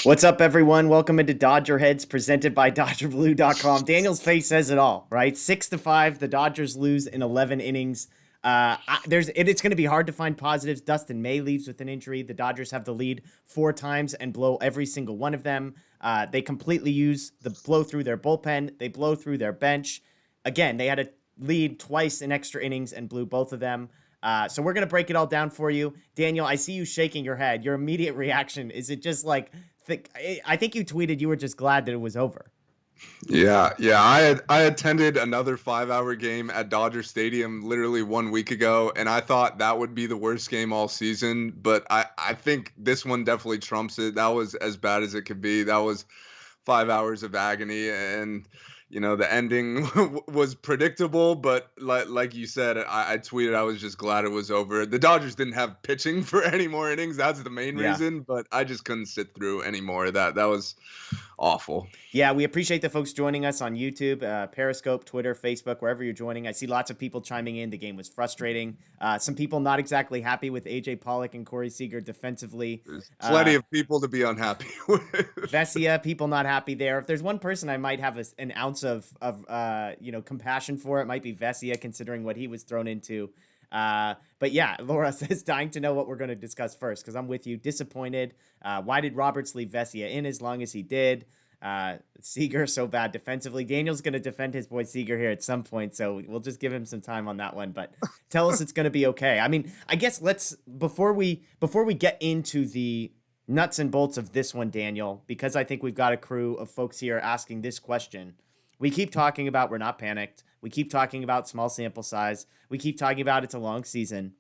What's up, everyone? Welcome into DodgerHeads, presented by DodgerBlue.com. Daniel's face says it all, right? 6-5, the Dodgers lose in 11 innings. It's going to be hard to find positives. Dustin May leaves with an injury. The Dodgers have the lead 4 times and blow every single one of them. They completely blow through their bullpen. They blow through their bench. Again, they had a lead twice in extra innings and blew both of them. So we're going to break it all down for you. Daniel, I see you shaking your head. Your immediate reaction, is it just like, I think you tweeted you were just glad that it was over. Yeah. I attended another 5-hour game at Dodger Stadium literally 1 week ago, and I thought that would be the worst game all season. But I think this one definitely trumps it. That was as bad as it could be. That was 5 hours of agony, and the ending was predictable. But like you said, I tweeted I was just glad it was over. The Dodgers didn't have pitching for any more innings. That's the main reason. But I just couldn't sit through anymore. That was awful. Yeah, we appreciate the folks joining us on YouTube, Periscope, Twitter, Facebook, wherever you're joining. I see lots of people chiming in. The game was frustrating. Some people not exactly happy with A.J. Pollock and Corey Seager defensively. There's plenty of people to be unhappy with. Vesia, people not happy there. If there's one person I might have an ounce of compassion for, it might be Vesia, considering what he was thrown into. But yeah, Laura says, dying to know what we're going to discuss first, because I'm with you. Disappointed. Why did Roberts leave Vesia in as long as he did? Seager so bad defensively. Daniel's going to defend his boy Seager here at some point, so we'll just give him some time on that one. But tell us it's going to be okay. I mean, I guess before we get into the nuts and bolts of this one, Daniel, because I think we've got a crew of folks here asking this question. We keep talking about we're not panicked. We keep talking about small sample size. We keep talking about it's a long season.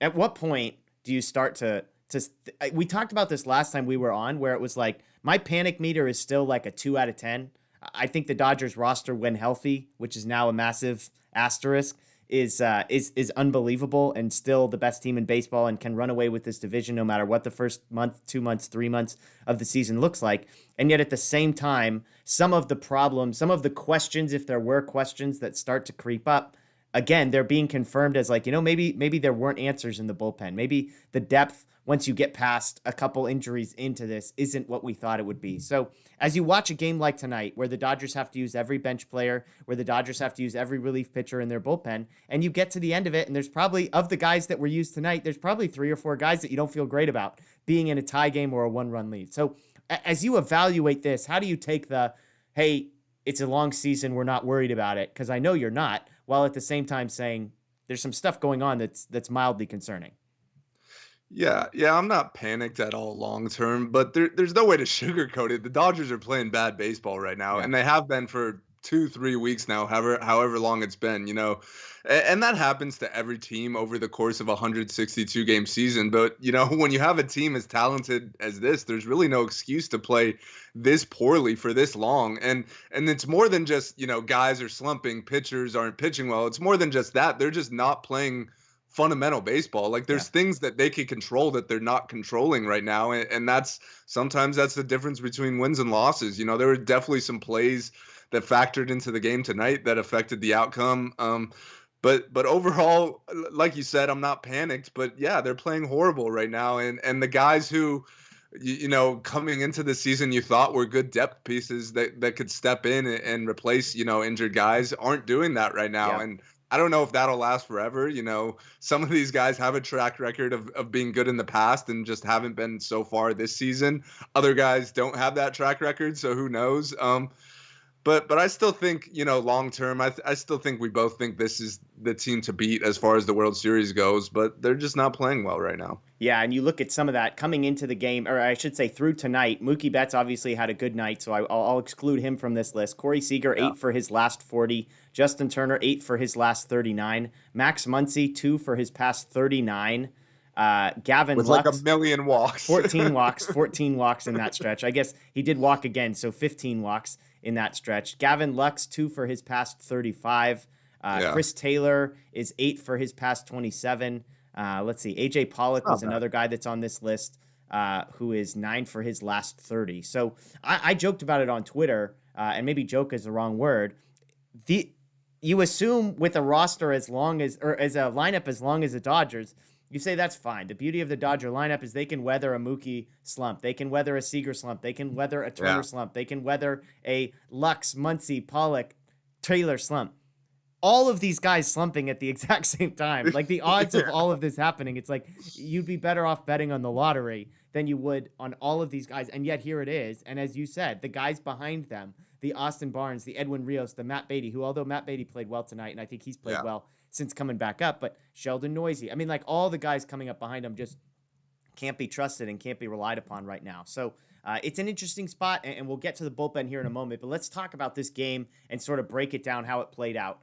At what point do you start to we talked about this last time we were on, where it was like, my panic meter is still like a 2 out of 10. I think the Dodgers roster, when healthy, which is now a massive asterisk, is unbelievable and still the best team in baseball and can run away with this division no matter what the first month, 2 months, 3 months of the season looks like. And yet at the same time, some of the problems, some of the questions, if there were questions that start to creep up, again, they're being confirmed as like, maybe there weren't answers in the bullpen. Maybe the depth, once you get past a couple injuries into this, isn't what we thought it would be. So as you watch a game like tonight, where the Dodgers have to use every bench player, where the Dodgers have to use every relief pitcher in their bullpen, and you get to the end of it, and there's probably, of the guys that were used tonight, there's probably 3 or 4 guys that you don't feel great about being in a tie game or a 1-run lead. So as you evaluate this, how do you take hey, it's a long season, we're not worried about it, because I know you're not, while at the same time saying there's some stuff going on that's mildly concerning? Yeah, I'm not panicked at all long term, but there's no way to sugarcoat it. The Dodgers are playing bad baseball right now, and they have been for 2-3 weeks now, however long it's been, and that happens to every team over the course of a 162 game season. But when you have a team as talented as this, there's really no excuse to play this poorly for this long. And it's more than just guys are slumping, pitchers aren't pitching well. It's more than just that. They're just not playing fundamental baseball. Like there's things that they can control that they're not controlling right now, and sometimes that's the difference between wins and losses. There were definitely some plays that factored into the game tonight that affected the outcome. But overall, like you said, I'm not panicked. But yeah, they're playing horrible right now, and the guys who coming into the season you thought were good depth pieces that could step in and replace injured guys aren't doing that right now. And I don't know if that'll last forever. Some of these guys have a track record of being good in the past and just haven't been so far this season. Other guys don't have that track record, so who knows? But I still think, long term, I still think we both think this is the team to beat as far as the World Series goes, but they're just not playing well right now. Yeah, and you look at some of that coming into the game, or I should say through tonight. Mookie Betts obviously had a good night, so I'll exclude him from this list. Corey Seager, 8 for his last 40. Justin Turner, 8 for his last 39. Max Muncy, 2 for his past 39. Gavin with Lux, like a million walks. 14 walks in that stretch. I guess he did walk again, so 15 walks in that stretch. Gavin Lux, 2 for his past 35. Chris Taylor is 8 for his past 27. Let's see. A.J. Pollock was another guy that's on this list, who is 9 for his last 30. So I joked about it on Twitter, and maybe joke is the wrong word. You assume with a roster as a lineup as long as the Dodgers, you say that's fine. The beauty of the Dodger lineup is they can weather a Mookie slump. They can weather a Seeger slump. They can weather a Turner Yeah. slump. They can weather a Lux, Muncy, Pollock, Taylor slump. All of these guys slumping at the exact same time. Like the odds of Yeah. all of this happening, it's like you'd be better off betting on the lottery than you would on all of these guys. And yet here it is. And as you said, the guys behind them, the Austin Barnes, the Edwin Rios, the Matt Beatty, who although Matt Beatty played well tonight, and I think he's played Yeah. well since coming back up, but Sheldon Noisy. I mean, like all the guys coming up behind him just can't be trusted and can't be relied upon right now. So it's an interesting spot, and we'll get to the bullpen here in a moment. But let's talk about this game and sort of break it down how it played out.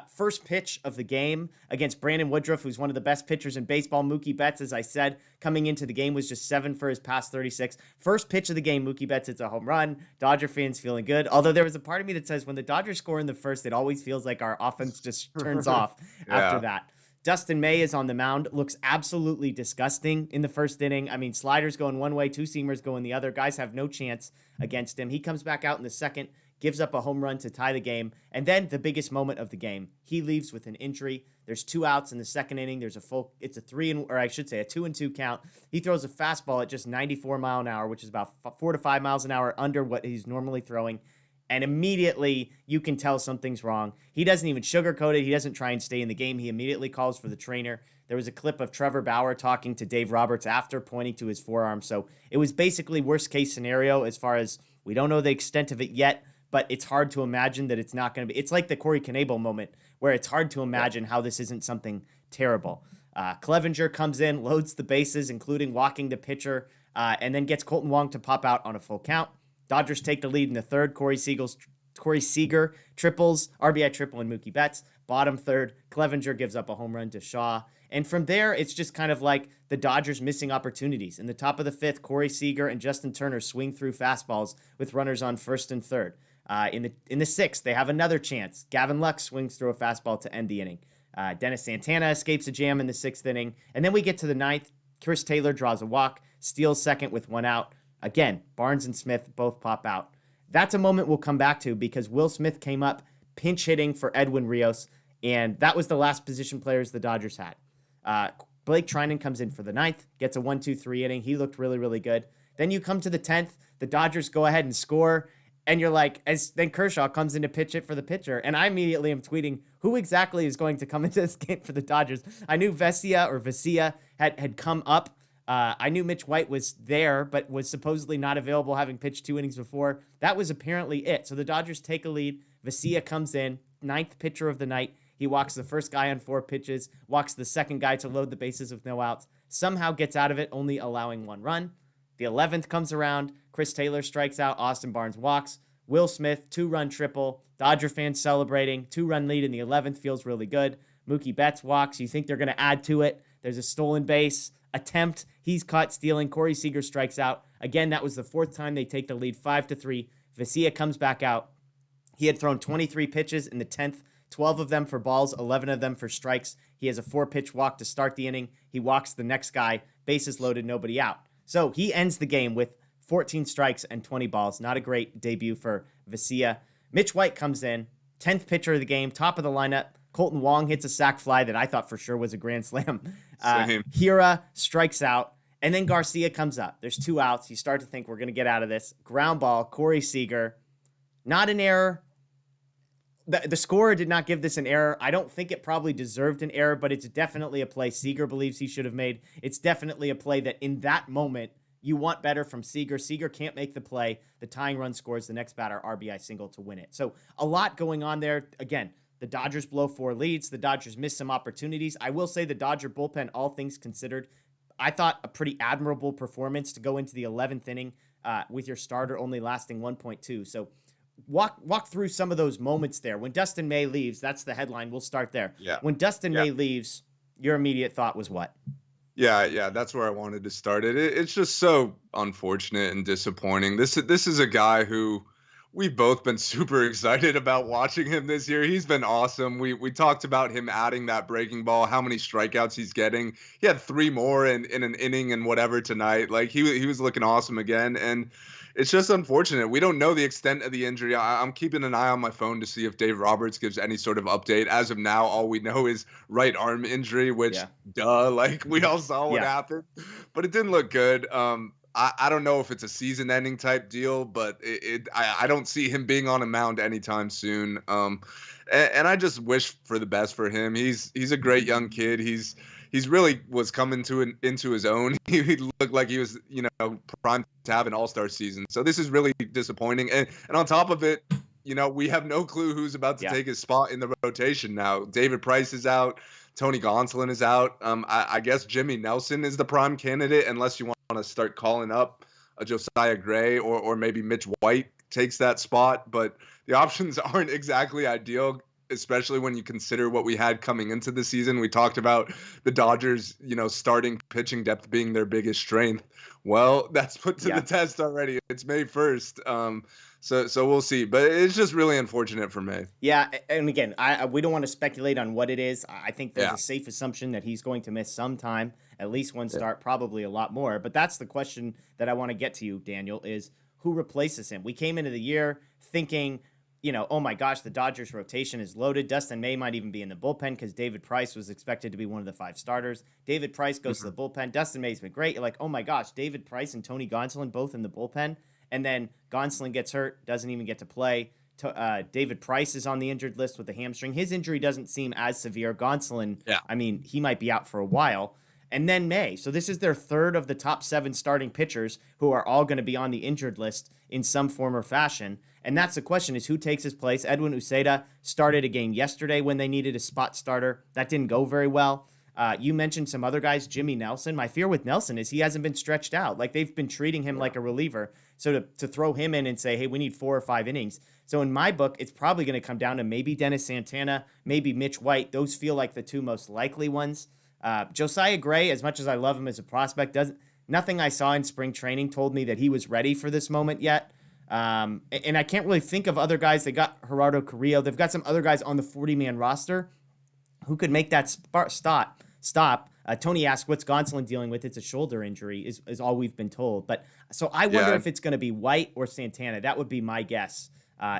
First pitch of the game against Brandon Woodruff, who's one of the best pitchers in baseball. Mookie Betts, as I said, coming into the game was just 7 for his past 36. First pitch of the game, Mookie Betts hits a home run. Dodger fans feeling good. Although there was a part of me that says when the Dodgers score in the first, it always feels like our offense just turns off after that. Dustin May is on the mound, looks absolutely disgusting in the first inning. I mean, sliders going one way, 2-seamers going the other. Guys have no chance against him. He comes back out in the second, gives up a home run to tie the game. And then the biggest moment of the game, he leaves with an injury. There's 2 outs in the second inning. It's a 2-2 count. He throws a fastball at just 94 mile an hour, which is about 4 to 5 miles an hour under what he's normally throwing. And immediately you can tell something's wrong. He doesn't even sugarcoat it. He doesn't try and stay in the game. He immediately calls for the trainer. There was a clip of Trevor Bauer talking to Dave Roberts after, pointing to his forearm. So it was basically worst case scenario as far as we don't know the extent of it yet, but it's hard to imagine that it's not going to be. It's like the Corey Knebel moment where it's hard to imagine how this isn't something terrible. Clevenger comes in, loads the bases, including walking the pitcher, and then gets Colton Wong to pop out on a full count. Dodgers take the lead in the third. Corey Seager triples, RBI triple, and Mookie Betts. Bottom third, Clevenger gives up a home run to Shaw. And from there, it's just kind of like the Dodgers missing opportunities. In the top of the fifth, Corey Seager and Justin Turner swing through fastballs with runners on first and third. In the sixth, they have another chance. Gavin Lux swings through a fastball to end the inning. Dennis Santana escapes a jam in the sixth inning. And then we get to the ninth. Chris Taylor draws a walk, steals second with 1 out. Again, Barnes and Smith both pop out. That's a moment we'll come back to because Will Smith came up pinch hitting for Edwin Rios, and that was the last position players the Dodgers had. Blake Trinan comes in for the ninth, gets a 1-2-3 inning. He looked really, really good. Then you come to the 10th, the Dodgers go ahead and score, and you're like, then Kershaw comes in to pitch it for the pitcher, and I immediately am tweeting, who exactly is going to come into this game for the Dodgers? I knew Vesia had come up. I knew Mitch White was there, but was supposedly not available, having pitched 2 innings before. That was apparently it. So the Dodgers take a lead. Vesia comes in, 9th pitcher of the night. He walks the first guy on 4 pitches, walks the second guy to load the bases with no outs, somehow gets out of it, only allowing 1 run. The 11th comes around. Chris Taylor strikes out. Austin Barnes walks. Will Smith, 2-run triple. Dodger fans celebrating. 2-run lead in the 11th feels really good. Mookie Betts walks. You think they're going to add to it. There's a stolen base attempt. He's caught stealing. Corey Seager strikes out. Again, that was the 4th time they take the lead, 5-3. Vesia comes back out. He had thrown 23 pitches in the 10th, 12 of them for balls, 11 of them for strikes. He has a 4-pitch walk to start the inning. He walks the next guy, bases loaded, nobody out. So he ends the game with 14 strikes and 20 balls. Not a great debut for Vesia. Mitch White comes in, 10th pitcher of the game, top of the lineup. Colton Wong hits a sac fly that I thought for sure was a grand slam. Hira strikes out, and then Garcia comes up. There's 2 outs. You start to think we're going to get out of this. Ground ball, Corey Seager. Not an error. The scorer did not give this an error. I don't think it probably deserved an error, but it's definitely a play Seager believes he should have made. It's definitely a play that in that moment you want better from Seager. Seager can't make the play. The tying run scores the next batter, RBI single to win it. So a lot going on there. Again, the Dodgers blow 4 leads. The Dodgers miss some opportunities. I will say the Dodger bullpen, all things considered, I thought a pretty admirable performance to go into the 11th inning with your starter only lasting 1.2. So walk through some of those moments there. When Dustin May leaves, that's the headline. We'll start there. Yeah. When Dustin May leaves, your immediate thought was what? Yeah, that's where I wanted to start it. It's just so unfortunate and disappointing. This is a guy who We've both been super excited about watching him this year. He's been awesome. We talked about him adding that breaking ball, how many strikeouts he's getting. He had 3 more in an inning and whatever tonight. Like he was looking awesome again, and it's just unfortunate. We don't know the extent of the injury. I'm keeping an eye on my phone to see if Dave Roberts gives any sort of update. As of now, all we know is right arm injury, which Yeah. duh, like we all saw what Yeah. happened, but it didn't look good. I don't know if it's a season-ending type deal, but I don't see him being on a mound anytime soon. And I just wish for the best for him. He's a great young kid. He's really was coming into his own. He looked like he was, primed to have an all-star season. So this is really disappointing. And on top of it, we have no clue who's about to Yeah. take his spot in the rotation now. David Price is out. Tony Gonsolin is out. I guess Jimmy Nelson is the prime candidate, unless you want to start calling up a Josiah Gray or maybe Mitch White takes that spot. But the options aren't exactly ideal, especially when you consider what we had coming into the season. We talked about the Dodgers, starting pitching depth being their biggest strength. Well, that's put to the test already. It's May 1st. So we'll see, but it's just really unfortunate for me. Yeah, and again, we don't want to speculate on what it is. I think there's Yeah. a safe assumption that he's going to miss some time, at least one start, probably a lot more. But that's the question that I want to get to you, Daniel, is who replaces him? We came into the year thinking, oh my gosh, the Dodgers rotation is loaded. Dustin May might even be in the bullpen because David Price was expected to be one of the 5 starters. David Price goes to the bullpen. Dustin May's been great. You're like, oh my gosh, David Price and Tony Gonsolin both in the bullpen. And then Gonsolin gets hurt, doesn't even get to play. David Price is on the injured list with a hamstring. His injury doesn't seem as severe. Gonsolin, I mean, he might be out for a while. And then May. So this is their third of the top 7 starting pitchers who are all going to be on the injured list in some form or fashion. And that's the question, is who takes his place? Edwin Uceda started a game yesterday when they needed a spot starter. That didn't go very well. You mentioned some other guys, Jimmy Nelson. My fear with Nelson is he hasn't been stretched out. Like, they've been treating him like a reliever. So to throw him in and say, hey, we need 4 or 5 innings. So in my book, it's probably going to come down to maybe Dennis Santana, maybe Mitch White. Those feel like the 2 most likely ones. Josiah Gray, as much as I love him as a prospect, nothing I saw in spring training told me that he was ready for this moment yet. And I can't really think of other guys. They got Gerardo Carrillo. They've got some other guys on the 40-man roster who could make that stop. Tony asked, what's Gonsolin dealing with? It's a shoulder injury, is all we've been told. But so I wonder if it's going to be White or Santana. That would be my guess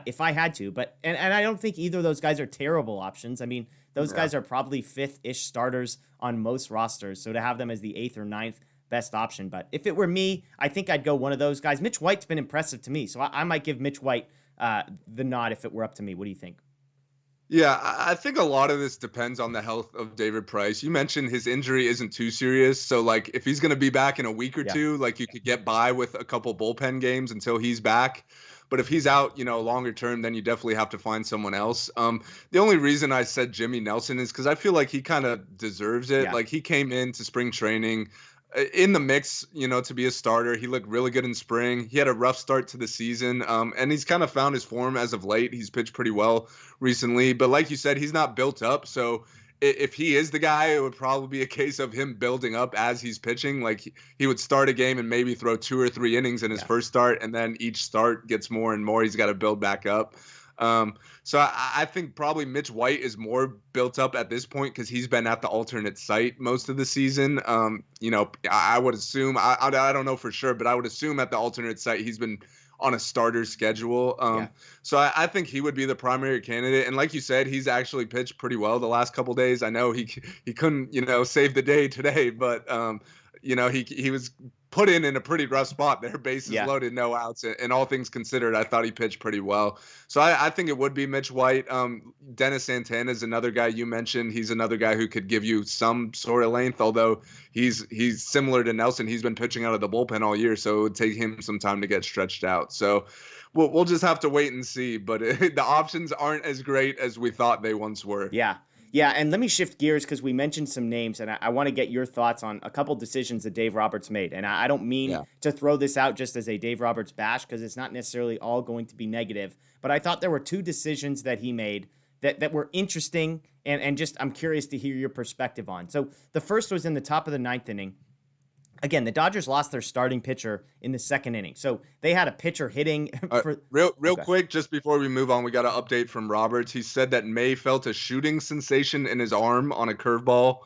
if I had to. But and I don't think either of those guys are terrible options. I mean, those guys are probably 5th-ish starters on most rosters. So to have them as the 8th or 9th best option. But if it were me, I think I'd go one of those guys. Mitch White's been impressive to me. So I might give Mitch White the nod if it were up to me. What do you think? Yeah, I think a lot of this depends on the health of David Price. You mentioned his injury isn't too serious. So, like, if he's going to be back in a week or two, like, you could get by with a couple bullpen games until he's back. But if he's out, longer term, then you definitely have to find someone else. The only reason I said Jimmy Nelson is because I feel like he kind of deserves it. Yeah. Like, he came into spring training in the mix, to be a starter. He looked really good in spring. He had a rough start to the season, and he's kind of found his form as of late. He's pitched pretty well recently, but like you said, he's not built up. So if he is the guy, it would probably be a case of him building up as he's pitching. Like, he would start a game and maybe throw 2 or 3 innings in his first start, and then each start gets more and more. He's got to build back up. So I think probably Mitch White is more built up at this point because he's been at the alternate site most of the season. I would assume, I don't know for sure, but I would assume at the alternate site he's been on a starter schedule. So I think he would be the primary candidate. And like you said, he's actually pitched pretty well the last couple days. I know he couldn't, save the day today, but he was put in a pretty rough spot there. Bases loaded, no outs, and all things considered, I thought he pitched pretty well. So I think it would be Mitch White. Dennis Santana is another guy you mentioned. He's another guy who could give you some sort of length, although he's similar to Nelson. He's been pitching out of the bullpen all year, so it would take him some time to get stretched out. So we'll just have to wait and see. But the options aren't as great as we thought they once were. Yeah, and let me shift gears because we mentioned some names, and I want to get your thoughts on a couple decisions that Dave Roberts made. And I don't mean to throw this out just as a Dave Roberts bash because it's not necessarily all going to be negative. But I thought there were 2 decisions that he made that were interesting, and just I'm curious to hear your perspective on. So the first was in the top of the 9th inning. again, the Dodgers lost their starting pitcher in the second inning. So they had a pitcher hitting for real quick, just before we move on, we got an update from Roberts. He said that May felt a shooting sensation in his arm on a curveball.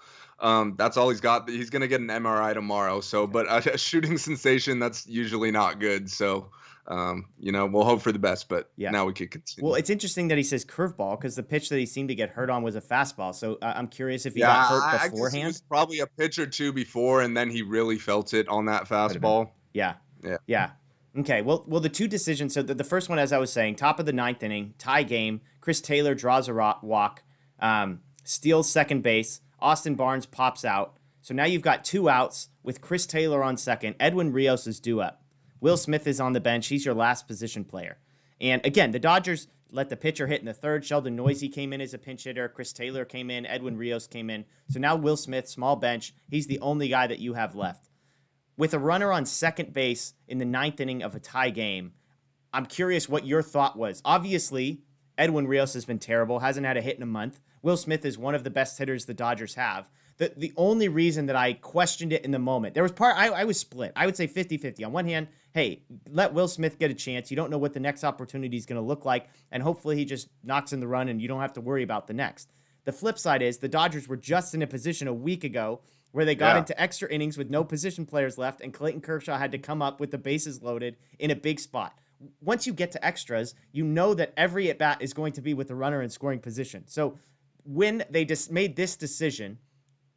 That's all he's got. He's going to get an MRI tomorrow. So, but a shooting sensation, that's usually not good. So, we'll hope for the best, but now we can continue. Well, it's interesting that he says curveball because the pitch that he seemed to get hurt on was a fastball. So I'm curious if he got hurt beforehand. I guess it was probably a pitch or two before, and then he really felt it on that fastball. Yeah. Okay, well, the two decisions. So the first one, as I was saying, top of the ninth inning, tie game. Chris Taylor draws a walk, steals second base. Austin Barnes pops out. So now you've got 2 outs with Chris Taylor on second. Edwin Rios is due up. Will Smith is on the bench. He's your last position player. And again, the Dodgers let the pitcher hit in the third. Sheldon Noisy came in as a pinch hitter. Chris Taylor came in. Edwin Rios came in. So now Will Smith, small bench. He's the only guy that you have left. With a runner on second base in the ninth inning of a tie game, I'm curious what your thought was. Obviously, Edwin Rios has been terrible, hasn't had a hit in a month. Will Smith is one of the best hitters the Dodgers have. The only reason that I questioned it in the moment, there was I was split. I would say 50-50. On one hand, hey, let Will Smith get a chance. You don't know what the next opportunity is going to look like, and hopefully he just knocks in the run and you don't have to worry about the next. The flip side is the Dodgers were just in a position a week ago where they got into extra innings with no position players left, and Clayton Kershaw had to come up with the bases loaded in a big spot. Once you get to extras, you know that every at-bat is going to be with the runner in scoring position. So when they just made this decision,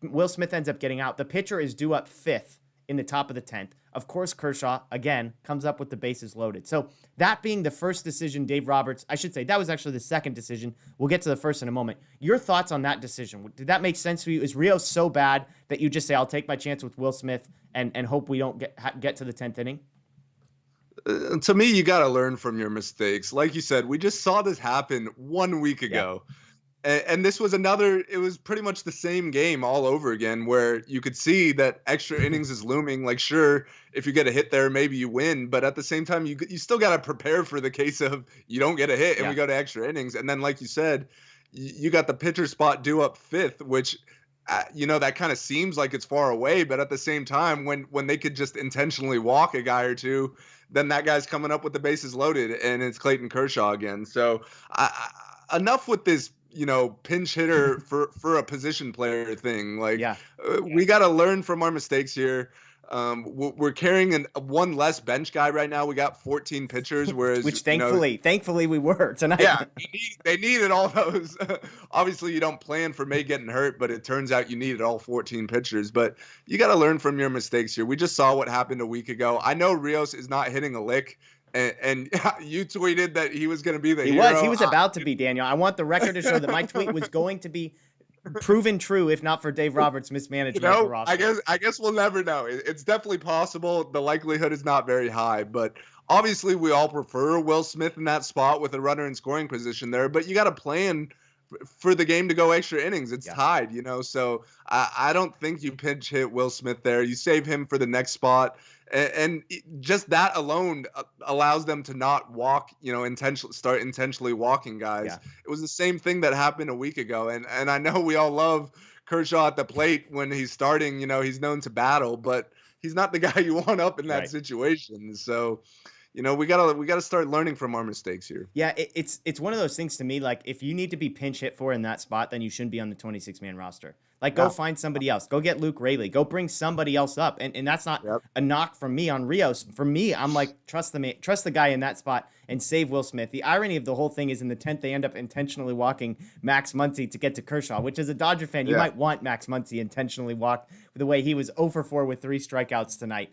Will Smith ends up getting out. The pitcher is due up 5th in the top of the 10th. Of course, Kershaw, again, comes up with the bases loaded. So that being the first decision, Dave Roberts, I should say, that was actually the second decision. We'll get to the first in a moment. Your thoughts on that decision? Did that make sense for you? Is Rios so bad that you just say, I'll take my chance with Will Smith and hope we don't get to the 10th inning? To me, you got to learn from your mistakes. Like you said, we just saw this happen 1 week ago. Yeah. And this was it was pretty much the same game all over again, where you could see that extra innings is looming. Like, sure, if you get a hit there, maybe you win. But at the same time, you still got to prepare for the case of you don't get a hit and we go to extra innings. And then, like you said, you got the pitcher spot due up 5th, which, that kind of seems like it's far away. But at the same time, when they could just intentionally walk a guy or two, then that guy's coming up with the bases loaded and it's Clayton Kershaw again. So enough with this, pinch hitter for a position player thing. Like, we got to learn from our mistakes here. We're carrying one less bench guy right now. We got 14 pitchers, whereas which thankfully we were tonight. Yeah, they needed all those. Obviously, you don't plan for May getting hurt, but it turns out you needed all 14 pitchers. But you got to learn from your mistakes here. We just saw what happened a week ago. I know Rios is not hitting a lick. And you tweeted that he was going to be the hero. He was about to be, Daniel. I want the record to show that my tweet was going to be proven true, if not for Dave Roberts' mismanagement of the roster. I guess we'll never know. It's definitely possible. The likelihood is not very high, but obviously we all prefer Will Smith in that spot with a runner in scoring position there. But you got to plan for the game to go extra innings. It's tied, So I don't think you pinch hit Will Smith there. You save him for the next spot. And just that alone allows them to not walk, start intentionally walking guys. Yeah. It was the same thing that happened a week ago. And I know we all love Kershaw at the plate when he's starting, he's known to battle, but he's not the guy you want up in that situation. So, we gotta start learning from our mistakes here. Yeah, it's one of those things to me. Like, if you need to be pinch hit for in that spot, then you shouldn't be on the 26-man roster. Like, go find somebody else. Go get Luke Raley. Go bring somebody else up. And that's not a knock from me on Rios. For me, I'm like, trust the guy in that spot and save Will Smith. The irony of the whole thing is in the 10th, they end up intentionally walking Max Muncy to get to Kershaw, which as a Dodger fan, you might want Max Muncy intentionally walked the way he was 0 for 4 with 3 strikeouts tonight.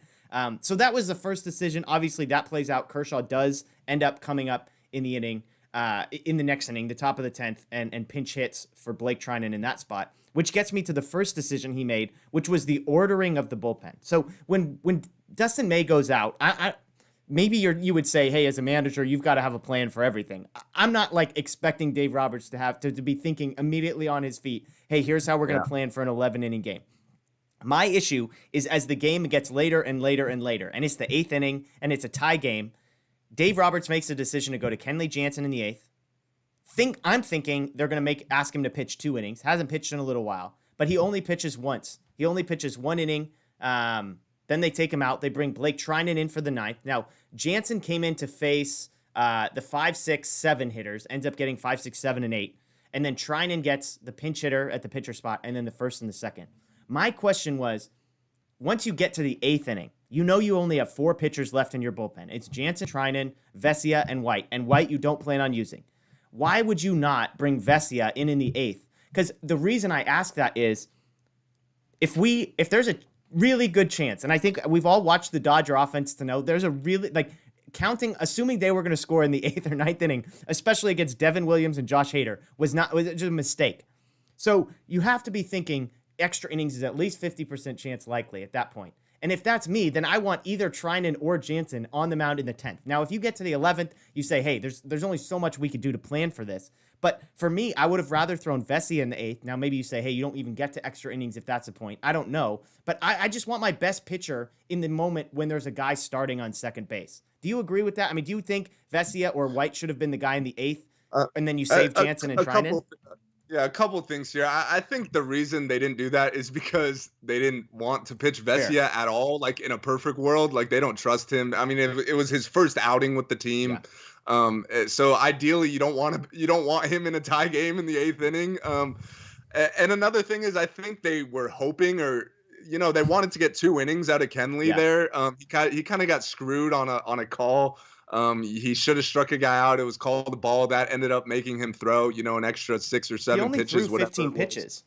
So that was the first decision. Obviously, that plays out. Kershaw does end up coming up in the inning, in the next inning, the top of the 10th, and pinch hits for Blake Treinen in that spot, which gets me to the first decision he made, which was the ordering of the bullpen. So when Dustin May goes out, I maybe you would say, hey, as a manager, you've got to have a plan for everything. I'm not like expecting Dave Roberts to have to be thinking immediately on his feet, hey, here's how we're going to plan for an 11-inning game. My issue is as the game gets later and later and later, and it's the 8th inning, and it's a tie game, Dave Roberts makes a decision to go to Kenley Jansen in the 8th. I'm thinking they're going to ask him to pitch 2 innings. Hasn't pitched in a little while, but he only pitches once. He only pitches 1 inning. Then Then they take him out. They bring Blake Treinen in for the ninth. Now, Jansen came in to face the 5, 6, 7 hitters, ends up getting 5, 6, 7, and 8. And then Treinen gets the pinch hitter at the pitcher spot, and then the first and the second. My question was, once you get to the 8th inning, you know you only have 4 pitchers left in your bullpen. It's Jansen, Treinen, Vesia, and White. And White you don't plan on using. Why would you not bring Vesia in the 8th? Because the reason I ask that is, if there's a really good chance, and I think we've all watched the Dodger offense to know there's a really, assuming they were going to score in the 8th or 9th inning, especially against Devin Williams and Josh Hader, was just a mistake. So you have to be thinking extra innings is at least 50% chance likely at that point. And if that's me, then I want either Treinen or Jansen on the mound in the 10th. Now, if you get to the 11th, you say, hey, there's only so much we could do to plan for this. But for me, I would have rather thrown Vesia in the 8th. Now, maybe you say, hey, you don't even get to extra innings if that's the point. I don't know. But I just want my best pitcher in the moment when there's a guy starting on second base. Do you agree with that? I mean, do you think Vesia or White should have been the guy in the 8th, and then you save Jansen and Treinen? Yeah, a couple things here. I think the reason they didn't do that is because they didn't want to pitch Vesia at all. Like, in a perfect world, like, they don't trust him. I mean, it was his first outing with the team. Yeah. So ideally, you don't want him in a tie game in the 8th inning. And another thing is, I think they were hoping, or they wanted to get 2 innings out of Kenley there. He kind of got screwed on a call. He should have struck a guy out. It was called the ball that ended up making him throw, an extra 6 or 7 pitches. He only threw 15 pitches.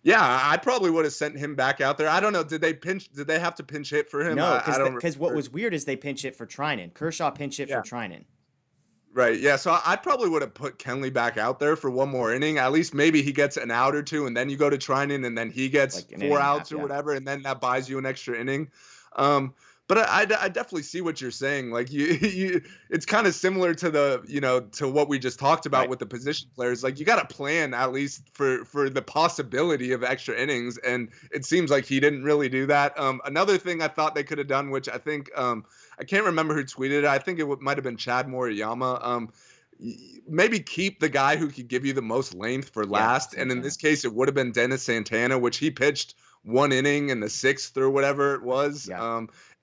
Yeah, I probably would have sent him back out there. I don't know. Did they have to pinch hit for him? No, because what was weird is they pinch hit for Treinen. Kershaw pinch hit for Treinen. Right. Yeah. So I probably would have put Kenley back out there for one more inning. At least maybe he gets an out or 2, and then you go to Treinen, and then he gets 4 outs or whatever, and then that buys you an extra inning. But I definitely see what you're saying. Like, it's kind of similar to to what we just talked about with the position players. Like, you got to plan at least for the possibility of extra innings, and it seems like he didn't really do that. Another thing I thought they could have done, which I think I can't remember who tweeted it. I think it might have been Chad Moriyama. Maybe keep the guy who could give you the most length for last, and in this case, it would have been Dennis Santana, which he pitched 1 inning in the 6th or whatever it was.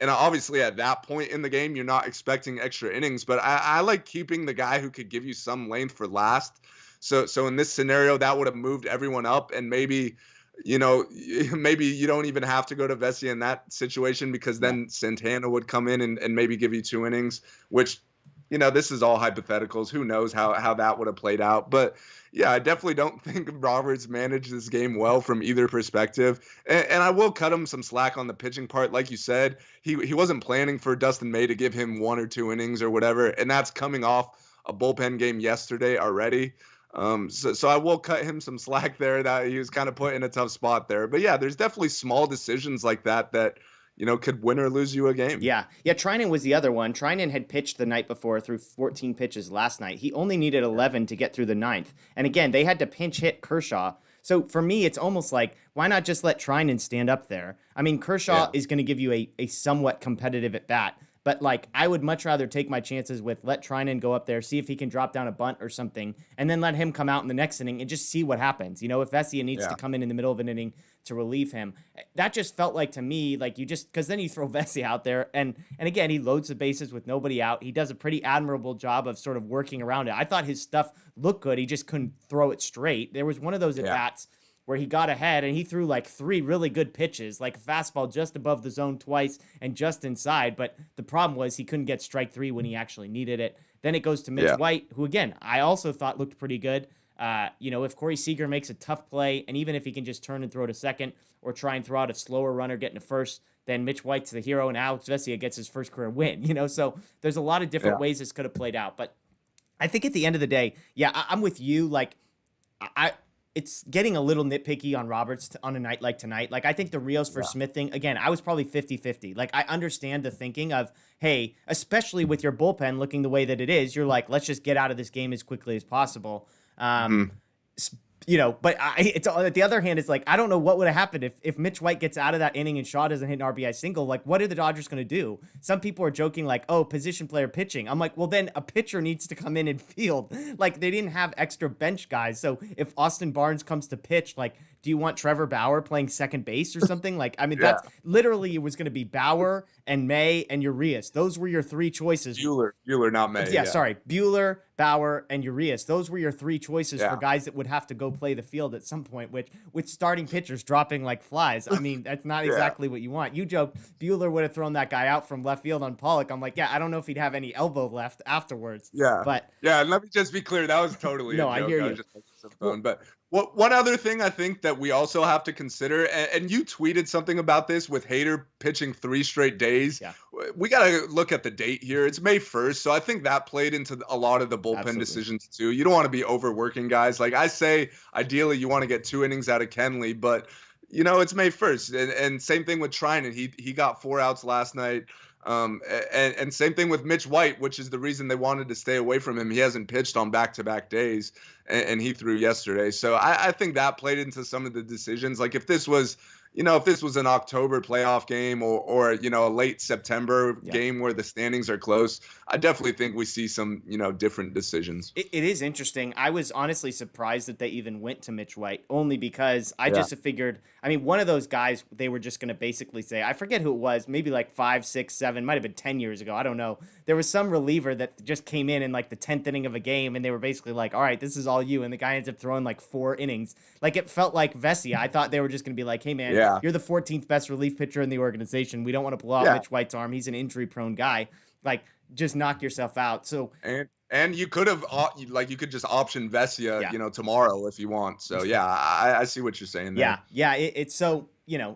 And obviously at that point in the game, you're not expecting extra innings, but I like keeping the guy who could give you some length for last. So in this scenario, that would have moved everyone up, and maybe you don't even have to go to Vesia in that situation, because then Santana would come in and maybe give you 2 innings, which, this is all hypotheticals. Who knows how that would have played out. But yeah, I definitely don't think Roberts managed this game well from either perspective. And I will cut him some slack on the pitching part. Like you said, he wasn't planning for Dustin May to give him 1 or 2 innings or whatever. And that's coming off a bullpen game yesterday already. So I will cut him some slack there, that he was kind of put in a tough spot there. But yeah, there's definitely small decisions like that could win or lose you a game. Yeah. Treinen was the other one. Treinen had pitched the night before through 14 pitches last night. He only needed 11 to get through the 9th. And again, they had to pinch hit Kershaw. So for me, it's almost like, why not just let Treinen stand up there? I mean, Kershaw is going to give you a somewhat competitive at bat. But, I would much rather take my chances with let Treinen go up there, see if he can drop down a bunt or something, and then let him come out in the next inning and just see what happens. If Vesia needs to come in the middle of an inning to relieve him, that just felt like to me, because then you throw Vesia out there, and again, he loads the bases with nobody out. He does a pretty admirable job of sort of working around it. I thought his stuff looked good. He just couldn't throw it straight. There was one of those at-bats where he got ahead and he threw 3 really good pitches, like a fastball just above the zone twice and just inside. But the problem was he couldn't get strike 3 when he actually needed it. Then it goes to Mitch White, who, again, I also thought looked pretty good. If Corey Seager makes a tough play, and even if he can just turn and throw to second or try and throw out a slower runner getting to first, then Mitch White's the hero and Alex Vesia gets his first career win. So there's a lot of different ways this could have played out. But I think at the end of the day, I'm with you. It's getting a little nitpicky on Roberts on a night like tonight. I think the Rios for Smith thing, again, I was probably 50-50. I understand the thinking of, hey, especially with your bullpen looking the way that it is, you're like, let's just get out of this game as quickly as possible. But it's on the other hand, it's I don't know what would have happened if Mitch White gets out of that inning and Shaw doesn't hit an RBI single. What are the Dodgers going to do? Some people are joking position player pitching. I'm like, well, then a pitcher needs to come in and field. They didn't have extra bench guys. So if Austin Barnes comes to pitch, do you want Trevor Bauer playing second base or something? Like, I mean, Yeah. that's literally, it was going to be Bauer and May and Urias. Those were your three choices. Bueller, not May. Yeah, sorry. Bueller, Bauer, and Urias. Those were your three choices for guys that would have to go play the field at some point, which with starting pitchers dropping like flies. I mean, that's not exactly what you want. You joked Bueller would have thrown that guy out from left field on Pollock. I'm like, yeah, I don't know if he'd have any elbow left afterwards. Yeah. But yeah, and let me just be clear. That was totally no, a joke. I hear you. Was just making some fun. But one other thing I think that we also have to consider, and you tweeted something about this with Hader pitching 3 straight days. Yeah. We got to look at the date here. It's May 1st. So I think that played into a lot of the bullpen decisions too. You don't want to be overworking guys. Like I say, ideally you want to get 2 innings out of Kenley, but it's May 1st. And same thing with Trinan. He got 4 outs last night. And same thing with Mitch White, which is the reason they wanted to stay away from him. He hasn't pitched on back-to-back days, and he threw yesterday. So I think that played into some of the decisions. Like if this was an October playoff game or a late September game where the standings are close, I definitely think we see some, different decisions. It is interesting. I was honestly surprised that they even went to Mitch White, only because I just figured, I mean, one of those guys, they were just going to basically say, I forget who it was, maybe like 5, 6, 7, might have been 10 years ago. I don't know. There was some reliever that just came in like the 10th inning of a game, and they were basically like, all right, this is all you. And the guy ends up throwing like 4 innings. Like it felt like Vesia. I thought they were just going to be like, hey man, you're the 14th best relief pitcher in the organization. We don't want to blow out Mitch White's arm. He's an injury prone guy. Like, just knock yourself out. So and you could have you could just option Vesia, tomorrow if you want. So I see what you're saying there. Yeah. It's so,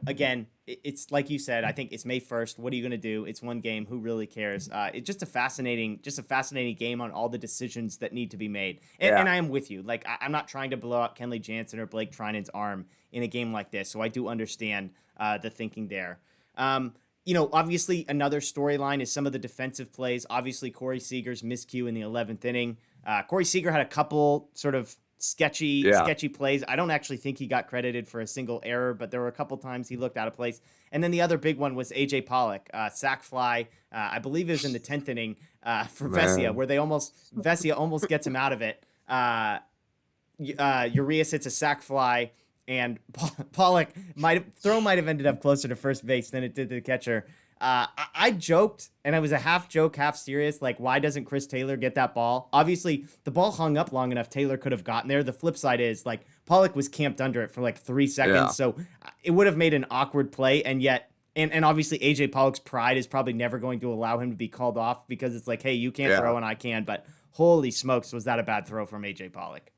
again, it's like you said, I think it's May 1st. What are you going to do? It's one game. Who really cares? It's just a fascinating game on all the decisions that need to be made. And I am with you. Like, I'm not trying to blow out Kenley Jansen or Blake Trinan's arm in a game like this. So I do understand the thinking there. Obviously another storyline is some of the defensive plays. Obviously Corey Seager's miscue in the 11th inning. Corey Seager had a couple sort of sketchy plays. I don't actually think he got credited for a single error, but there were a couple times he looked out of place. And then the other big one was AJ Pollock, sac fly. I believe it was in the 10th inning for Vesia, where Vesia almost gets him out of it. Urias hits a sac fly, and Pollock might have ended up closer to first base than it did to the catcher. I joked, and I was a half joke, half serious, like, why doesn't Chris Taylor get that ball? Obviously, the ball hung up long enough. Taylor could have gotten there. The flip side is, like, Pollock was camped under it for like 3 seconds, so it would have made an awkward play, and yet, and obviously AJ Pollock's pride is probably never going to allow him to be called off, because it's like, hey, you can't throw and I can, but holy smokes, was that a bad throw from AJ Pollock.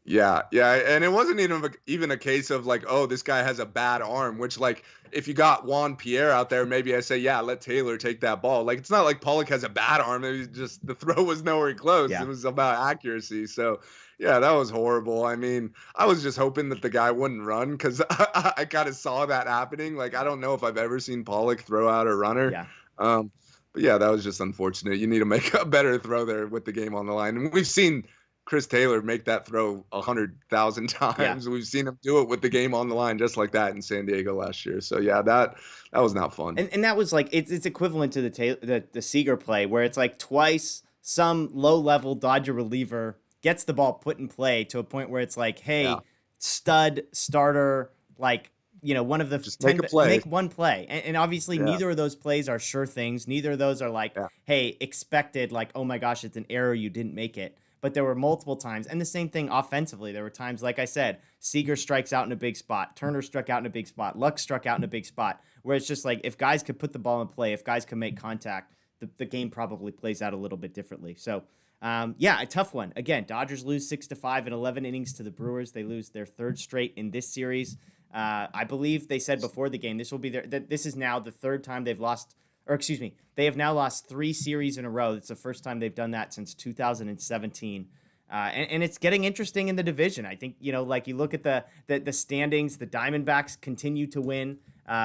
Yeah, and it wasn't even a case of like, oh, this guy has a bad arm, which, like, if you got Juan Pierre out there, maybe I say, yeah, let Taylor take that ball. Like, it's not like Pollock has a bad arm. It was just the throw was nowhere close. It was about accuracy. So, yeah, that was horrible. I mean, I was just hoping that the guy wouldn't run, because I kind of saw that happening. Like, I don't know if I've ever seen Pollock throw out a runner. Yeah. But yeah, that was just unfortunate. You need to make a better throw there with the game on the line. And we've seen Chris Taylor make that throw 100,000 times. We've seen him do it with the game on the line just like that in San Diego last year. So yeah, that was not fun. And that was like, it's equivalent to the Seager play, where it's like twice some low-level Dodger reliever gets the ball put in play to a point where it's like, hey, stud starter, like, one of the just make one play. And obviously neither of those plays are sure things. Neither of those are like, hey, expected, like, oh my gosh, it's an error, you didn't make it. But there were multiple times, and the same thing offensively. There were times, like I said, Seager strikes out in a big spot, Turner struck out in a big spot, Lux struck out in a big spot, where it's just like, if guys could put the ball in play, if guys can make contact, the game probably plays out a little bit differently. So, a tough one. Again, Dodgers lose 6-5 in 11 innings to the Brewers. They lose their 3rd straight in this series. I believe they said before the game, this is now the 3rd time they've lost. Or excuse me, they have now lost 3 series in a row. It's the first time they've done that since 2017. And it's getting interesting in the division. I think, like, you look at the standings, the Diamondbacks continue to win.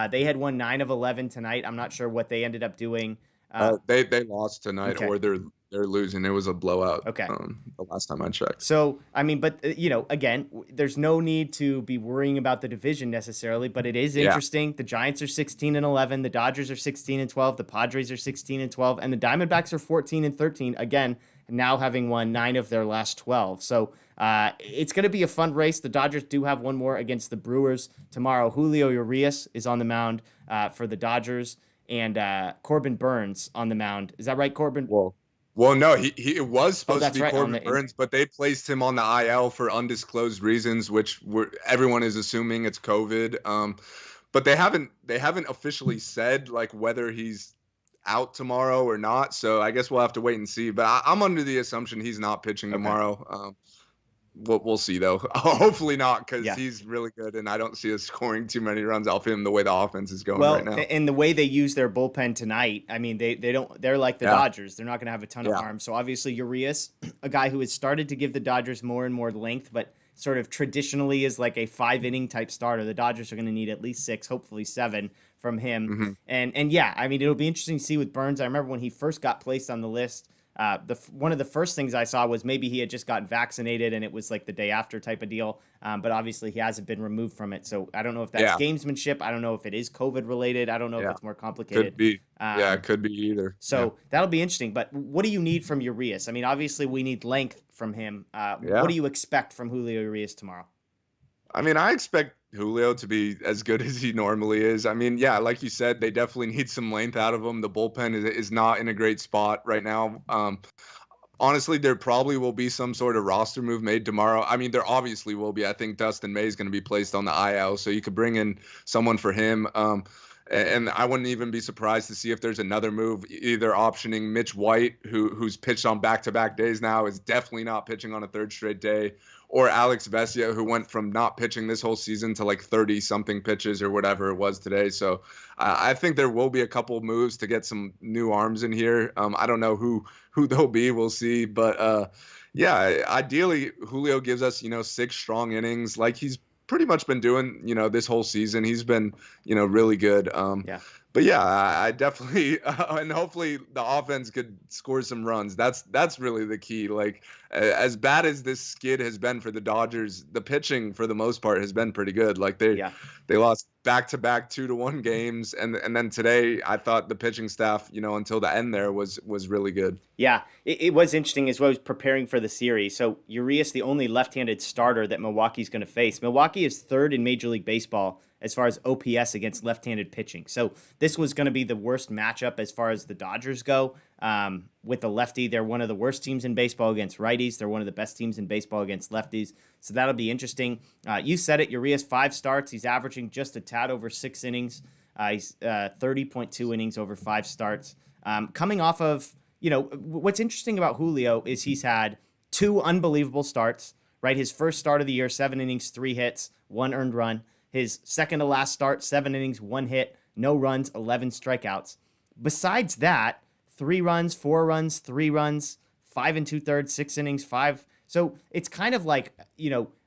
They had won 9 of 11 tonight. I'm not sure what they ended up doing. They lost tonight, or they're losing. It was a blowout. Okay. The last time I checked. So, I mean, but, again, there's no need to be worrying about the division necessarily, but it is interesting. The Giants are 16-11. The Dodgers are 16-12. The Padres are 16-12. And the Diamondbacks are 14-13. Again, now having won 9 of their last 12. So, It's going to be a fun race. The Dodgers do have one more against the Brewers tomorrow. Julio Urias is on the mound for the Dodgers, and Corbin Burns on the mound. Is that right, Corbin? Well, no, it was Oh, supposed to that's be right. Corbin Burns, but they placed him on the IL for undisclosed reasons, which everyone is assuming it's COVID. But they haven't officially said like whether he's out tomorrow or not. So I guess we'll have to wait and see. But I'm under the assumption he's not pitching tomorrow. We'll see though. Hopefully not, because he's really good, and I don't see us scoring too many runs off him the way the offense is going right now. And the way they use their bullpen tonight, I mean, they're like the Dodgers. They're not going to have a ton of arms. So obviously Urias, a guy who has started to give the Dodgers more and more length, but sort of traditionally is like a 5-inning type starter. The Dodgers are going to need at least 6, hopefully 7 from him. And yeah, I mean, it'll be interesting to see with Burns. I remember when he first got placed on the list. One of the first things I saw was maybe he had just gotten vaccinated and it was like the day after type of deal. But obviously he hasn't been removed from it. So I don't know if that's gamesmanship. I don't know if it is COVID related. I don't know if it's more complicated. Could be. It could be either. So that'll be interesting. But what do you need from Urias? I mean, obviously we need length from him. What do you expect from Julio Urias tomorrow? I mean, I expect Julio to be as good as he normally is. I mean, like you said, they definitely need some length out of him. The bullpen is not in a great spot right now. Honestly, there probably will be some sort of roster move made tomorrow. I mean, there obviously will be. I think Dustin May is going to be placed on the IL, so you could bring in someone for him. And I wouldn't even be surprised to see if there's another move, either optioning Mitch White, who's pitched on back-to-back days now, is definitely not pitching on a third straight day, or Alex Vesia, who went from not pitching this whole season to like 30-something pitches or whatever it was today. So I think there will be a couple of moves to get some new arms in here. I don't know who they'll be. We'll see. But ideally, Julio gives us, 6 strong innings like he's pretty much been doing, this whole season. He's been, really good. But I definitely, and hopefully the offense could score some runs. That's really the key. Like, as bad as this skid has been for the Dodgers, the pitching for the most part has been pretty good. Like they lost back-to-back 2-1 games, and then today I thought the pitching staff, until the end there was really good. Yeah, it was interesting as well. I was preparing for the series. So Urias, the only left-handed starter that Milwaukee's going to face. Milwaukee is 3rd in Major League Baseball as far as OPS against left-handed pitching. So this was going to be the worst matchup as far as the Dodgers go. With the lefty, they're one of the worst teams in baseball against righties. They're one of the best teams in baseball against lefties. So that'll be interesting. You said it, Urias, 5 starts. He's averaging just a tad over 6 innings. He's 30.2 innings over 5 starts. Coming off of, what's interesting about Julio is he's had 2 unbelievable starts, right? His first start of the year, 7 innings, 3 hits, 1 earned run. His second to last start, 7 innings, 1 hit, no runs, 11 strikeouts. Besides that, 3 runs, 4 runs, 3 runs, 5 2/3, 6 innings, 5. So it's kind of like,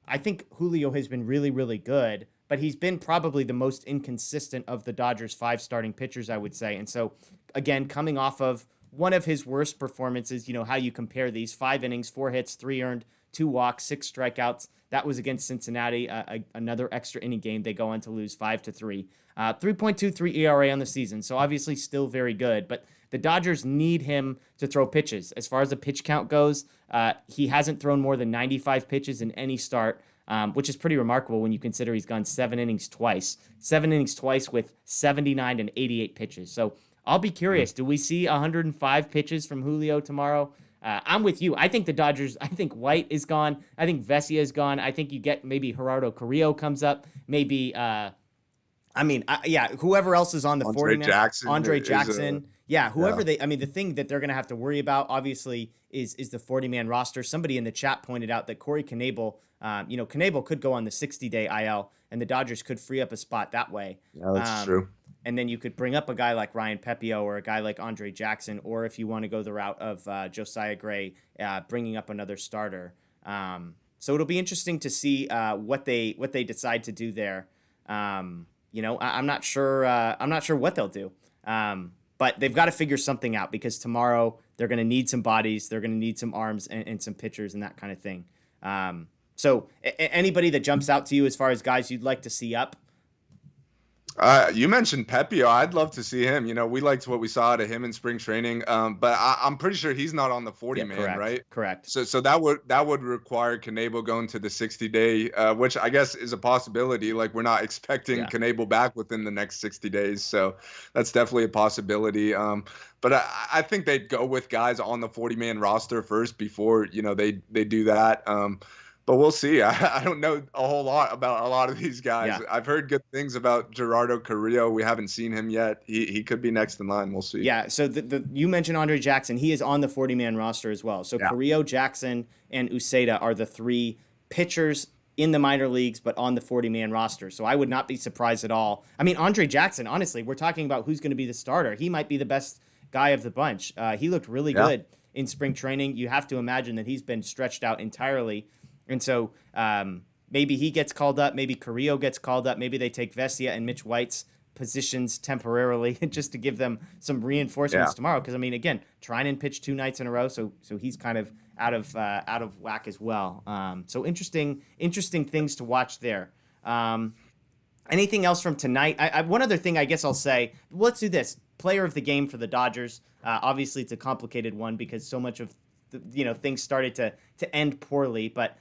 I think Julio has been really, really good, but he's been probably the most inconsistent of the Dodgers' 5 starting pitchers, I would say. And so, again, coming off of one of his worst performances, how you compare these 5 innings, 4 hits, 3 earned, 2 walks, 6 strikeouts. That was against Cincinnati, another extra inning game. They go on to lose 5-3. 3.23 ERA on the season, so obviously still very good. But the Dodgers need him to throw pitches. As far as the pitch count goes, he hasn't thrown more than 95 pitches in any start, which is pretty remarkable when you consider he's gone 7 innings twice. 7 innings twice with 79 and 88 pitches. So I'll be curious. Do we see 105 pitches from Julio tomorrow? I'm with you. I think the Dodgers, I think White is gone. I think Vesia is gone. I think you get maybe Gerardo Carrillo comes up. Maybe, whoever else is on the 49ers. Andre Jackson. Whoever they, the thing that they're going to have to worry about, obviously, is the 40-man roster. Somebody in the chat pointed out that Corey Knebel, Knebel could go on the 60-day IL, and the Dodgers could free up a spot that way. Yeah, that's true. And then you could bring up a guy like Ryan Pepio or a guy like Andre Jackson, or if you want to go the route of Josiah Gray, bringing up another starter. So it'll be interesting to see what they decide to do there. I'm not sure. I'm not sure what they'll do. But they've got to figure something out, because tomorrow they're going to need some bodies, they're going to need some arms and some pitchers and that kind of thing. So anybody that jumps out to you as far as guys you'd like to see up? You mentioned Pepio. I'd love to see him. We liked what we saw out of him in spring training. But I'm pretty sure he's not on the 40 Yeah, man, right? correct. So that would require Knebel going to the 60-day, which I guess is a possibility. Like we're not expecting Yeah. Knebel back within the next 60 days, so that's definitely a possibility. But I think they'd go with guys on the 40-man roster first before they do that. But we'll see. I don't know a whole lot about a lot of these guys. Yeah. I've heard good things about Gerardo Carrillo. We haven't seen him yet. He could be next in line. We'll see. Yeah, so you mentioned Andre Jackson. He is on the 40-man roster as well. So Yeah. Carrillo, Jackson, and Uceda are the three pitchers in the minor leagues, but on the 40-man roster. So I would not be surprised at all. I mean, Andre Jackson, honestly, we're talking about who's going to be the starter. He might be the best guy of the bunch. He looked really good in spring training. You have to imagine that he's been stretched out entirely. And so maybe he gets called up. Maybe Carrillo gets called up. Maybe they take Vesia and Mitch White's positions temporarily just to give them some reinforcements tomorrow. Because I mean, again, Treinen pitched 2 nights in a row, so he's kind of out of whack as well. So interesting things to watch there. Anything else from tonight? One other thing I guess I'll say. Let's do this. Player of the game for the Dodgers. Obviously, it's a complicated one because so much of things started to end poorly, but.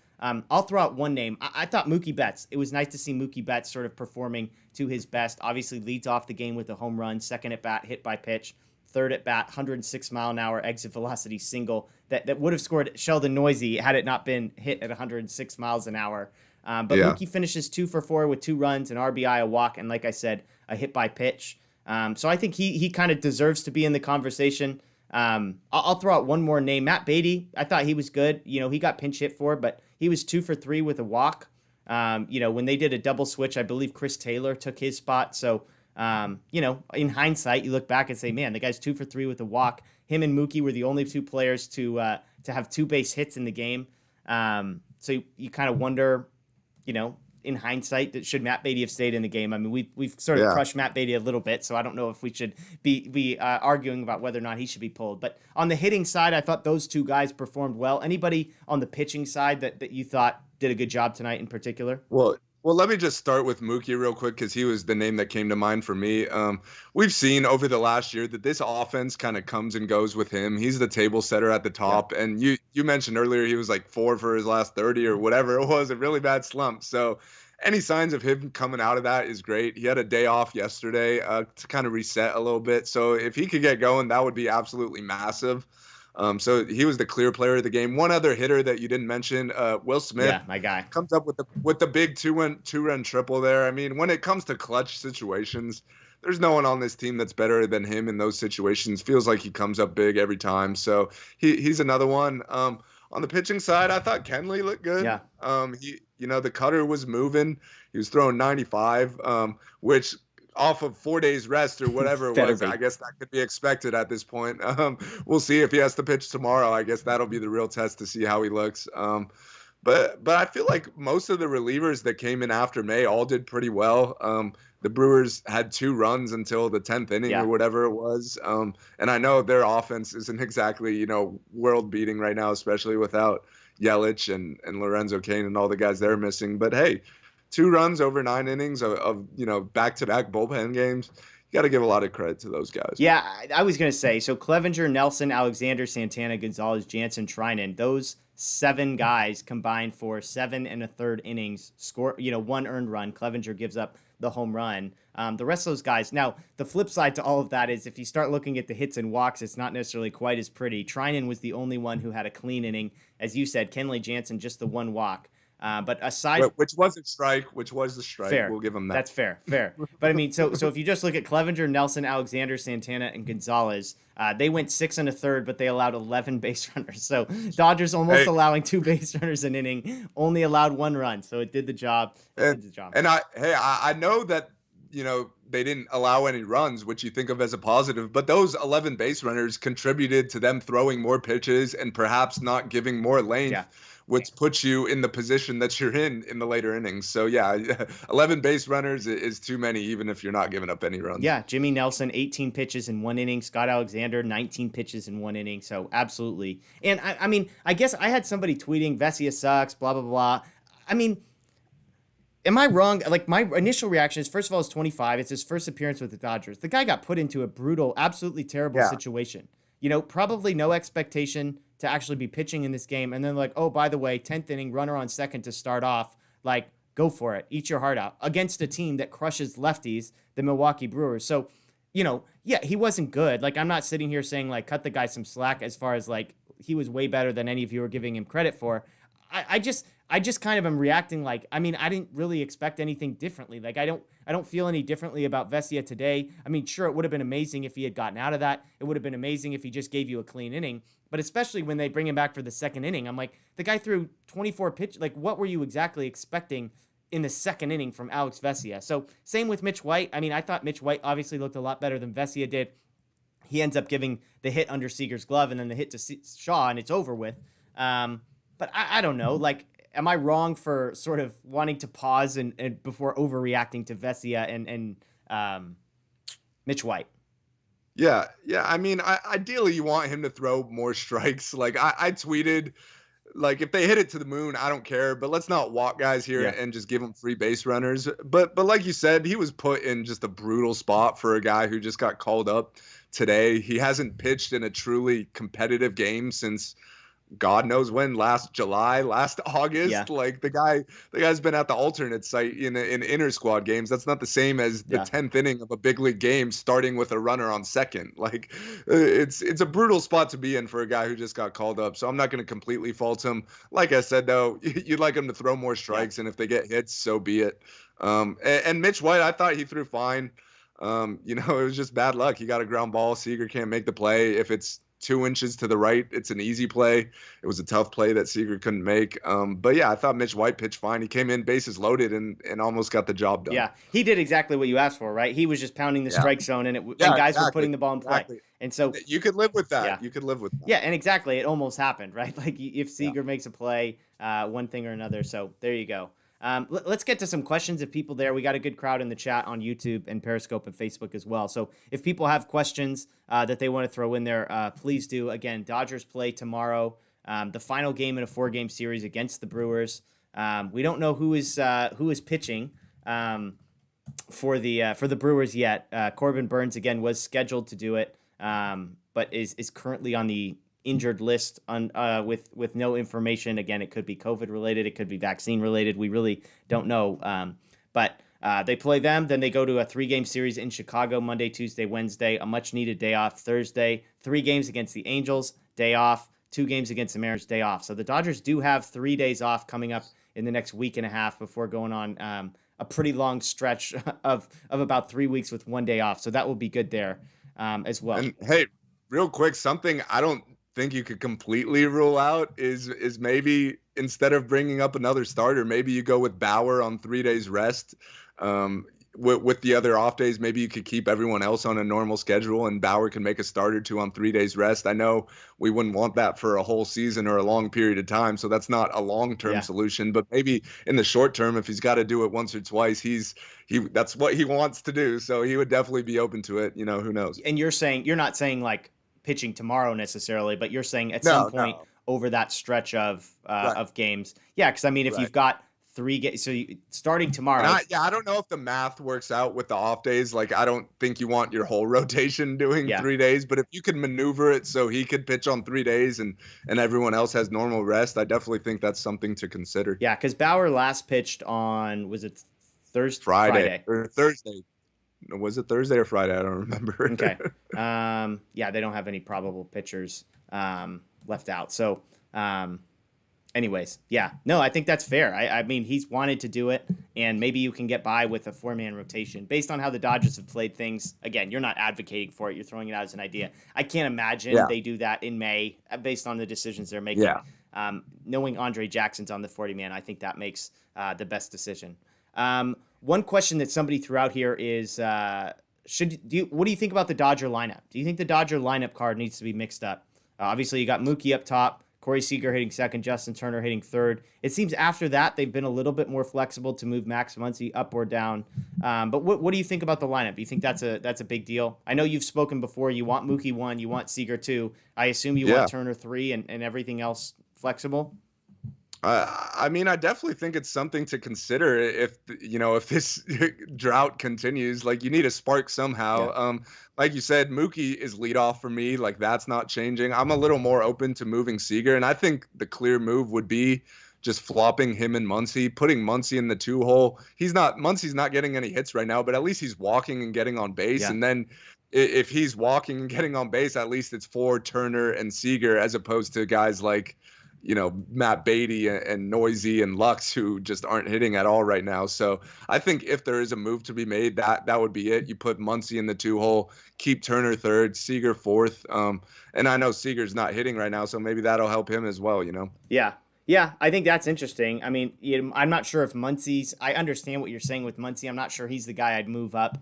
I'll throw out one name. I thought Mookie Betts. It was nice to see Mookie Betts sort of performing to his best. Obviously leads off the game with a home run, second at bat, hit by pitch, third at bat, 106-mile-an-hour exit velocity single that would have scored Sheldon Noisy had it not been hit at 106 miles an hour. But Mookie finishes 2 for 4 with 2 runs, an RBI, a walk, and like I said, a hit by pitch. So I think he kind of deserves to be in the conversation. I'll throw out one more name. Matt Beatty, I thought he was good. He got pinch hit for, but he was 2 for 3 with a walk. When they did a double switch, I believe Chris Taylor took his spot. So, in hindsight, you look back and say, man, the guy's 2 for 3 with a walk. Him and Mookie were the only 2 players to have 2 base hits in the game. So you kind of wonder, in hindsight, that should Matt Beatty have stayed in the game? I mean, we've sort of crushed Matt Beatty a little bit, so I don't know if we should be arguing about whether or not he should be pulled. But on the hitting side, I thought those 2 guys performed well. Anybody on the pitching side that you thought did a good job tonight in particular? Well, let me just start with Mookie real quick because he was the name that came to mind for me. We've seen over the last year that this offense kind of comes and goes with him. He's the table setter at the top. And you mentioned earlier he was like 4 for his last 30 or whatever it was, a really bad slump. So any signs of him coming out of that is great. He had a day off yesterday to kind of reset a little bit. So if he could get going, that would be absolutely massive. So he was the clear player of the game. One other hitter that you didn't mention, Will Smith. Yeah, my guy. Comes up with the big two-run triple there. I mean, when it comes to clutch situations, there's no one on this team that's better than him in those situations. Feels like he comes up big every time. So he's another one. On the pitching side, I thought Kenley looked good. Yeah. The cutter was moving. He was throwing 95, which off of 4 days rest or whatever it was, I guess that could be expected at this point. We'll see if he has to pitch tomorrow. I guess that'll be the real test to see how he looks. But I feel like most of the relievers that came in after May all did pretty well. The Brewers had 2 runs until the 10th inning or whatever it was. And I know their offense isn't exactly, world beating right now, especially without Yelich and Lorenzo Cain and all the guys they're missing. But hey, 2 runs over 9 innings of back-to-back bullpen games. You got to give a lot of credit to those guys. Yeah, I was going to say, so Clevenger, Nelson, Alexander, Santana, Gonzalez, Jansen, Treinen, those 7 guys combined for 7 1/3 innings, score, 1 earned run. Clevenger gives up the home run. The rest of those guys. Now, the flip side to all of that is if you start looking at the hits and walks, it's not necessarily quite as pretty. Treinen was the only one who had a clean inning. As you said, Kenley Jansen, just the 1 walk. But aside, which was the strike, fair. We'll give him that. That's fair. But I mean, so if you just look at Clevenger, Nelson, Alexander, Santana, and Gonzalez, they went 6 1/3, but they allowed 11 base runners. So Dodgers almost allowing 2 base runners an inning, only allowed 1 run. So it did the job. And I know that they didn't allow any runs, which you think of as a positive, but those 11 base runners contributed to them throwing more pitches and perhaps not giving more length. Which puts you in the position that you're in the later innings. So, 11 base runners is too many, even if you're not giving up any runs. Yeah, Jimmy Nelson, 18 pitches in 1 inning. Scott Alexander, 19 pitches in 1 inning. So, absolutely. And, I guess I had somebody tweeting, Vesia sucks, blah, blah, blah. I mean, Am I wrong? Like, my initial reaction is, first of all, he's 25. It's his first appearance with the Dodgers. The guy got put into a brutal, absolutely terrible Yeah. situation. Probably no expectation to actually be pitching in this game. And then, like, oh, by the way, 10th inning, runner on second to start off. Like, go for it. Eat your heart out against a team that crushes lefties, the Milwaukee Brewers. So, yeah, he wasn't good. Like, I'm not sitting here saying, like, cut the guy some slack as far as, like, he was way better than any of you are giving him credit for. I just kind of am reacting like, I mean, I didn't really expect anything differently. Like, I don't feel any differently about Vesia today. I mean, sure, it would have been amazing if he had gotten out of that. It would have been amazing if he just gave you a clean inning. But especially when they bring him back for the second inning, I'm like, the guy threw 24 pitches. Like, what were you exactly expecting in the second inning from Alex Vesia? So same with Mitch White. I mean, I thought Mitch White obviously looked a lot better than Vesia did. He ends up giving the hit under Seager's glove and then the hit to Shaw, and it's over with. But I don't know. Like, am I wrong for sort of wanting to pause and before overreacting to Vesia and Mitch White? Yeah. I mean, ideally, you want him to throw more strikes. Like I tweeted, like if they hit it to the moon, I don't care. But let's not walk guys here Yeah. and just give them free base runners. But like you said, he was put in just a brutal spot for a guy who just got called up today. He hasn't pitched in a truly competitive game since God knows when, last July, last Yeah. August. Like the guy's been at the alternate site in inter squad games. That's not the same as the Yeah. 10th inning of a big league game starting with a runner on second. Like it's a brutal spot to be in for a guy who just got called up. So I'm not going to completely fault him. Like I said though, you'd like him to throw more strikes, and if they get hits, so be it. And Mitch White, I thought he threw fine. It was just bad luck. He got a ground ball. Seager can't make the play. If it's 2 inches to the right, it's an easy play. It was a tough play that Seager couldn't make. But yeah, I thought Mitch White pitched fine. He came in bases loaded and almost got the job done. Yeah. He did exactly what you asked for, right? He was just pounding the strike zone, and and guys were putting the ball in play. Exactly. And so You could live with that. Yeah. You could live with that. Yeah, and exactly, it almost happened, right? Like, if Seager makes a play, one thing or another. So there you go. Let's get to some questions of people there. We got a good crowd in the chat on YouTube and Periscope and Facebook as well. So if people have questions that they want to throw in there, please do. Again, Dodgers play tomorrow, the final game in a 4-game series against the Brewers. We don't know who is pitching for the Brewers yet. Corbin Burns again was scheduled to do it, but is currently on the injured list with no information. Again, it could be COVID related, it could be vaccine related. We really don't know. But they play them, then they go to a 3-game series in Chicago Monday, Tuesday, Wednesday, a much needed day off Thursday, 3 games against the Angels, day off, 2 games against the Mariners, day off. So the Dodgers do have 3 days off coming up in the next week and a half before going on a pretty long stretch of about 3 weeks with 1 day off. So that will be good there as well. And hey, real quick, something I don't think you could completely rule out is maybe instead of bringing up another starter, maybe you go with Bauer on 3 days rest. With the other off days, maybe you could keep everyone else on a normal schedule, and Bauer can make a start or 2 on 3 days rest. I know we wouldn't want that for a whole season or a long period of time, so that's not a long-term solution. But maybe in the short term, if he's got to do it once or twice, that's what he wants to do. So he would definitely be open to it. Who knows? And you're not saying like pitching tomorrow necessarily, but you're saying at some point over that stretch of games. Yeah, because I mean, if you've got 3 games, so starting tomorrow. I don't know if the math works out with the off days. Like, I don't think you want your whole rotation doing 3 days, but if you could maneuver it so he could pitch on 3 days and everyone else has normal rest, I definitely think that's something to consider. Yeah, because Bauer last pitched on, was it Friday or Thursday? Was it Thursday or Friday? I don't remember. Okay. Yeah, they don't have any probable pitchers left out. So, anyways, yeah. No, I think that's fair. I mean, he's wanted to do it, and maybe you can get by with a 4-man rotation. Based on how the Dodgers have played things, again, you're not advocating for it. You're throwing it out as an idea. I can't imagine they do that in May based on the decisions they're making. Yeah. Knowing Andre Jackson's on the 40-man, I think that makes the best decision. One question that somebody threw out here is, what do you think about the Dodger lineup? Do you think the Dodger lineup card needs to be mixed up? Obviously, you got Mookie up top, Corey Seager hitting second, Justin Turner hitting third. It seems after that they've been a little bit more flexible to move Max Muncy up or down. But what do you think about the lineup? Do you think that's a big deal? I know you've spoken before. You want Mookie 1, you want Seager 2. I assume you want Turner 3 and everything else flexible. I mean, I definitely think it's something to consider if if this drought continues. Like, you need a spark somehow. Yeah. Like you said, Mookie is leadoff for me. Like, that's not changing. I'm a little more open to moving Seager, and I think the clear move would be just flopping him and Muncy, putting Muncy in the 2 hole. Muncy's not getting any hits right now, but at least he's walking and getting on base. Yeah. And then if he's walking and getting on base, at least it's for Turner and Seager as opposed to guys like Matt Beatty and Noisy and Lux, who just aren't hitting at all right now. So I think if there is a move to be made, that would be it. You put Muncy in the 2 hole, keep Turner third, Seager fourth. And I know Seager's not hitting right now, so maybe that'll help him as well, Yeah. Yeah, I think that's interesting. I mean, I'm not sure if Muncy's. I understand what you're saying with Muncy. I'm not sure he's the guy I'd move up,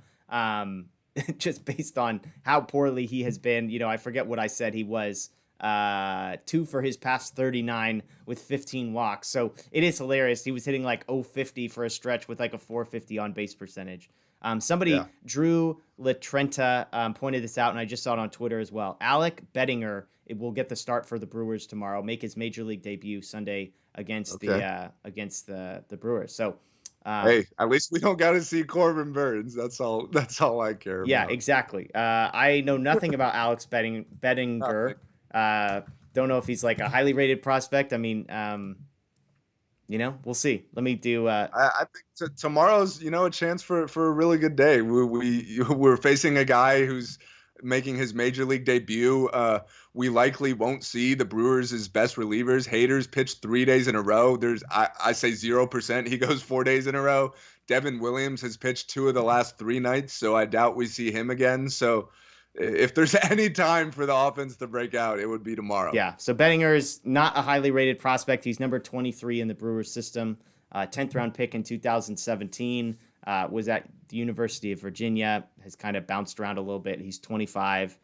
just based on how poorly he has been. I forget what I said he was. 2 for his past 39 with 15 walks. So it is hilarious. He was hitting like 050 for a stretch with like a 450 on base percentage. Drew Latrenta, pointed this out, and I just saw it on Twitter as well. Alec Bettinger will get the start for the Brewers tomorrow. Make his major league debut Sunday against the Brewers. So. Hey, at least we don't got to see Corbin Burns. That's all I care about. Yeah, exactly. I know nothing about Alex Bettinger. Don't know if he's like a highly rated prospect. I mean, we'll see. Let me do. I think tomorrow's a chance for a really good day. We're facing a guy who's making his major league debut. We likely won't see the Brewers' best relievers. Haters pitched 3 days in a row. I say 0%. He goes 4 days in a row. Devin Williams has pitched 2 of the last 3 nights, so I doubt we see him again. So if there's any time for the offense to break out, it would be tomorrow. Yeah, so Bettinger is not a highly rated prospect. He's number 23 in the Brewers system, 10th round pick in 2017, was at the University of Virginia, has kind of bounced around a little bit. He's 25,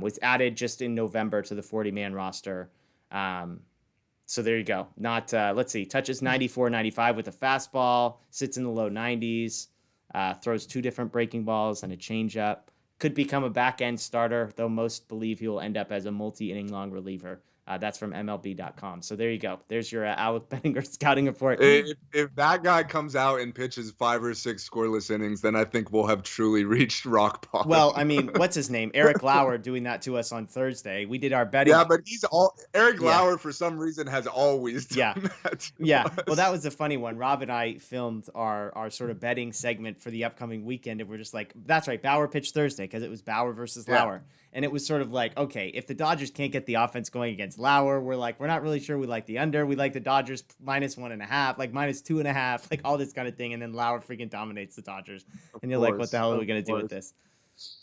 was added just in November to the 40-man roster. So there you go. Let's see, touches 94, 95 with a fastball, sits in the low 90s, throws 2 different breaking balls and a changeup. Could become a back-end starter, though most believe he will end up as a multi-inning long reliever. That's from MLB.com. So there you go. There's your Alec Bettinger scouting report. If that guy comes out and pitches 5 or 6 scoreless innings, then I think we'll have truly reached rock bottom. Well, I mean, what's his name? Eric Lauer doing that to us on Thursday. We did our betting. Yeah, but Eric Lauer for some reason has always done that. Yeah. Well, that was a funny one. Rob and I filmed our sort of betting segment for the upcoming weekend, and we're just like, that's right, Bauer pitched Thursday because it was Bauer versus Lauer. And it was sort of like, okay, if the Dodgers can't get the offense going against Lauer, we're not really sure we like the under. We like the Dodgers -1.5, like -2.5, like all this kind of thing. And then Lauer freaking dominates the Dodgers. And you're like, what the hell are we going to do with this?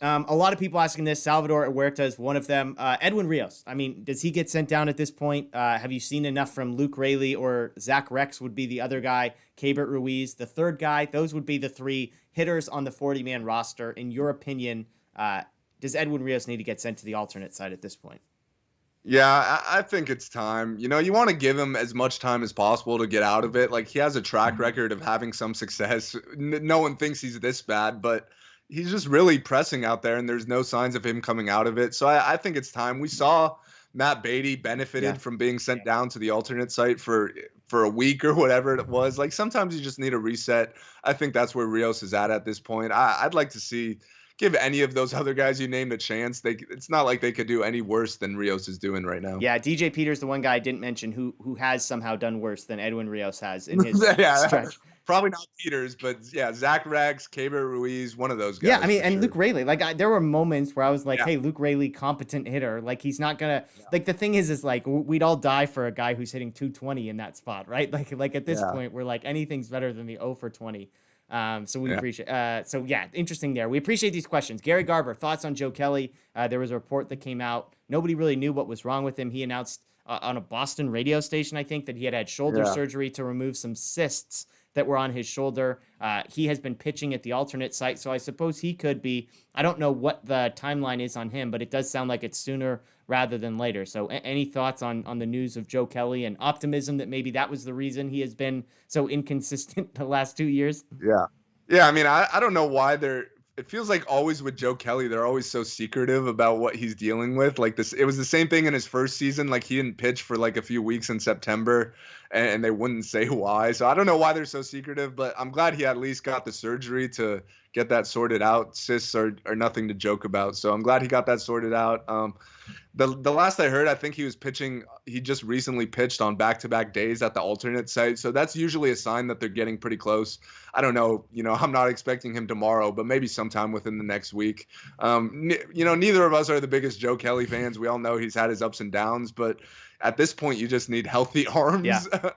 A lot of people asking this. Salvador Huerta is one of them. Edwin Rios, I mean, does he get sent down at this point? Have you seen enough from Luke Raley, or Zach Rex would be the other guy, Keibert Ruiz, the third guy? Those would be the 3 hitters on the 40-man roster. In your opinion, does Edwin Rios need to get sent to the alternate side at this point? Yeah, I think it's time. You want to give him as much time as possible to get out of it. Like, he has a track record of having some success. No one thinks he's this bad, but he's just really pressing out there, and there's no signs of him coming out of it. So I think it's time. We saw Matt Beatty benefited from being sent down to the alternate site for a week or whatever it was. Like, sometimes you just need a reset. I think that's where Rios is at this point. I'd like to give any of those other guys you named a chance. It's not like they could do any worse than Rios is doing right now. Yeah, DJ Peters, the one guy I didn't mention, who has somehow done worse than Edwin Rios has in his stretch. Probably not Peters, but yeah, Zach Rex, Keibert Ruiz, one of those guys. Yeah, I mean, and sure. Luke Raley. Like, there were moments where I was like, hey, Luke Raley, competent hitter. Like, he's not going to like, the thing is like, we'd all die for a guy who's hitting 220 in that spot, right? Like at this point, we're like, anything's better than the 0 for 20. So we appreciate, interesting there. We appreciate these questions. Gary Garber, thoughts on Joe Kelly? There was a report that came out. Nobody really knew what was wrong with him. He announced on a Boston radio station, I think, that he had shoulder surgery to remove some cysts that were on his shoulder. He has been pitching at the alternate site, so I suppose he could be. I don't know what the timeline is on him, but it does sound like it's sooner rather than later. So any thoughts on the news of Joe Kelly and optimism that maybe that was the reason he has been so inconsistent the last 2 years? Yeah. I mean, I don't know why it feels like always with Joe Kelly, they're always so secretive about what he's dealing with. Like this, it was the same thing in his first season. Like, he didn't pitch for like a few weeks in September. and they wouldn't say why. So I don't know why they're so secretive, but I'm glad he at least got the surgery to get that sorted out. Cysts are nothing to joke about. So I'm glad he got that sorted out. The last I heard, I think he was pitching. He just recently pitched on back-to-back days at the alternate site, so that's usually a sign that they're getting pretty close. I don't know. I'm not expecting him tomorrow, but maybe sometime within the next week. Neither of us are the biggest Joe Kelly fans. We all know he's had his ups and downs, but at this point, you just need healthy arms. Yeah.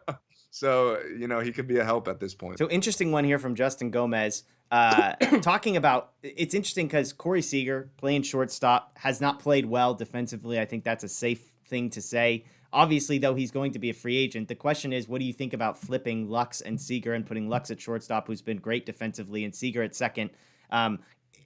So, he could be a help at this point. So interesting one here from Justin Gomez. Talking about, it's interesting because Corey Seager, playing shortstop, has not played well defensively. I think that's a safe thing to say. Obviously, though, he's going to be a free agent. The question is, what do you think about flipping Lux and Seeger and putting Lux at shortstop, who's been great defensively, and Seager at second?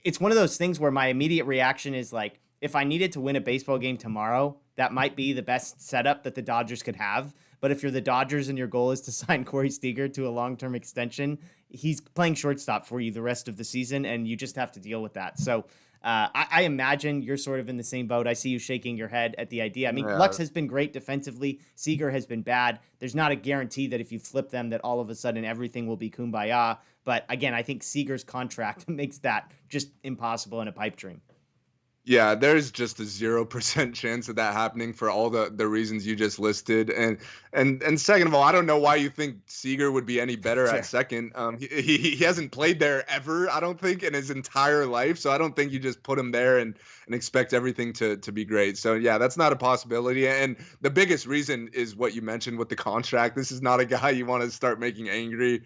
It's one of those things where my immediate reaction is like, if I needed to win a baseball game tomorrow, that might be the best setup that the Dodgers could have. But if you're the Dodgers and your goal is to sign Corey Seager to a long-term extension, he's playing shortstop for you the rest of the season, and you just have to deal with that. So I imagine you're sort of in the same boat. I see you shaking your head at the idea. I mean, Lux has been great defensively. Seager has been bad. There's not a guarantee that if you flip them that all of a sudden everything will be kumbaya. But again, I think Seager's contract makes that just impossible in a pipe dream. Yeah, there's just a 0% chance of that happening for all the reasons you just listed. And second of all, I don't know why you think Seager would be any better at second. He hasn't played there ever, I don't think, in his entire life. So I don't think you just put him there and expect everything to be great. So yeah, that's not a possibility. And the biggest reason is what you mentioned with the contract. This is not a guy you want to start making angry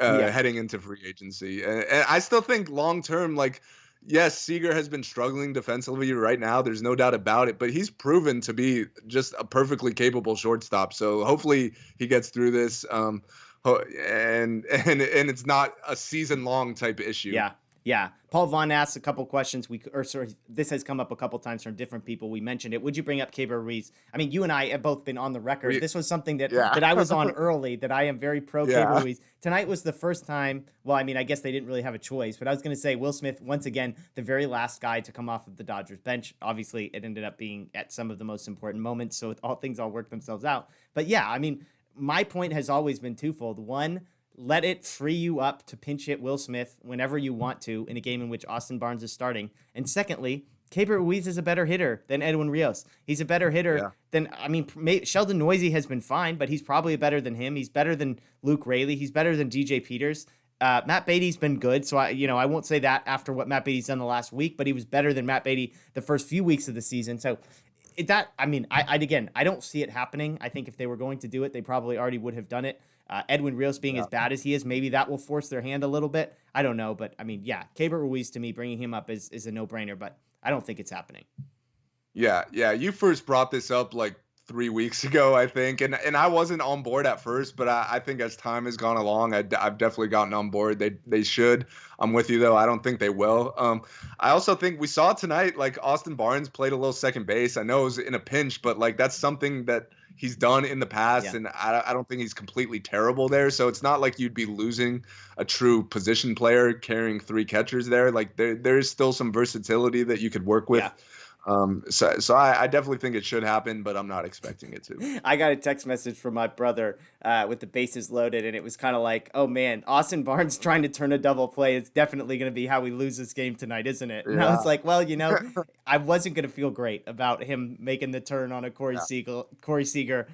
heading into free agency. And I still think long term, like, yes, Seager has been struggling defensively right now. There's no doubt about it, but he's proven to be just a perfectly capable shortstop. So hopefully he gets through this. And it's not a season-long type issue. Yeah. Paul Vaughn asks a couple questions. This has come up a couple times from different people. We mentioned it. Would you bring up Keibert Ruiz? I mean, you and I have both been on the record. This was something that I was on early, that I am very pro Keibert Ruiz. Tonight was the first time. Well, I mean, I guess they didn't really have a choice, but I was going to say Will Smith, once again, the very last guy to come off of the Dodgers bench. Obviously, it ended up being at some of the most important moments, so things all work themselves out. But yeah, I mean, my point has always been twofold. One, let it free you up to pinch hit Will Smith whenever you want to in a game in which Austin Barnes is starting. And secondly, Keibert Ruiz is a better hitter than Edwin Rios. He's a better hitter than, Sheldon Neuse has been fine, but he's probably better than him. He's better than Luke Raley. He's better than DJ Peters. Matt Beatty's been good, so I won't say that after what Matt Beatty's done the last week, but he was better than Matt Beatty the first few weeks of the season. So I don't see it happening. I think if they were going to do it, they probably already would have done it. Edwin Rios being as bad as he is, maybe that will force their hand a little bit. I don't know, but I mean, yeah, Keibert Ruiz, to me, bringing him up is a no-brainer, but I don't think it's happening. Yeah. You first brought this up like 3 weeks ago, I think, and I wasn't on board at first, but I think as time has gone along, I've definitely gotten on board. They should. I'm with you though. I don't think they will. I also think we saw tonight, like, Austin Barnes played a little second base. I know it was in a pinch, but like that's something that he's done in the past, and I don't think he's completely terrible there. So it's not like you'd be losing a true position player carrying 3 catchers there. Like there's still some versatility that you could work with. Yeah. So I definitely think it should happen, but I'm not expecting it to. I got a text message from my brother with the bases loaded, and it was kind of like, oh man, Austin Barnes trying to turn a double play is definitely going to be how we lose this game tonight, isn't it? And I was like, well, I wasn't going to feel great about him making the turn on a Corey Seager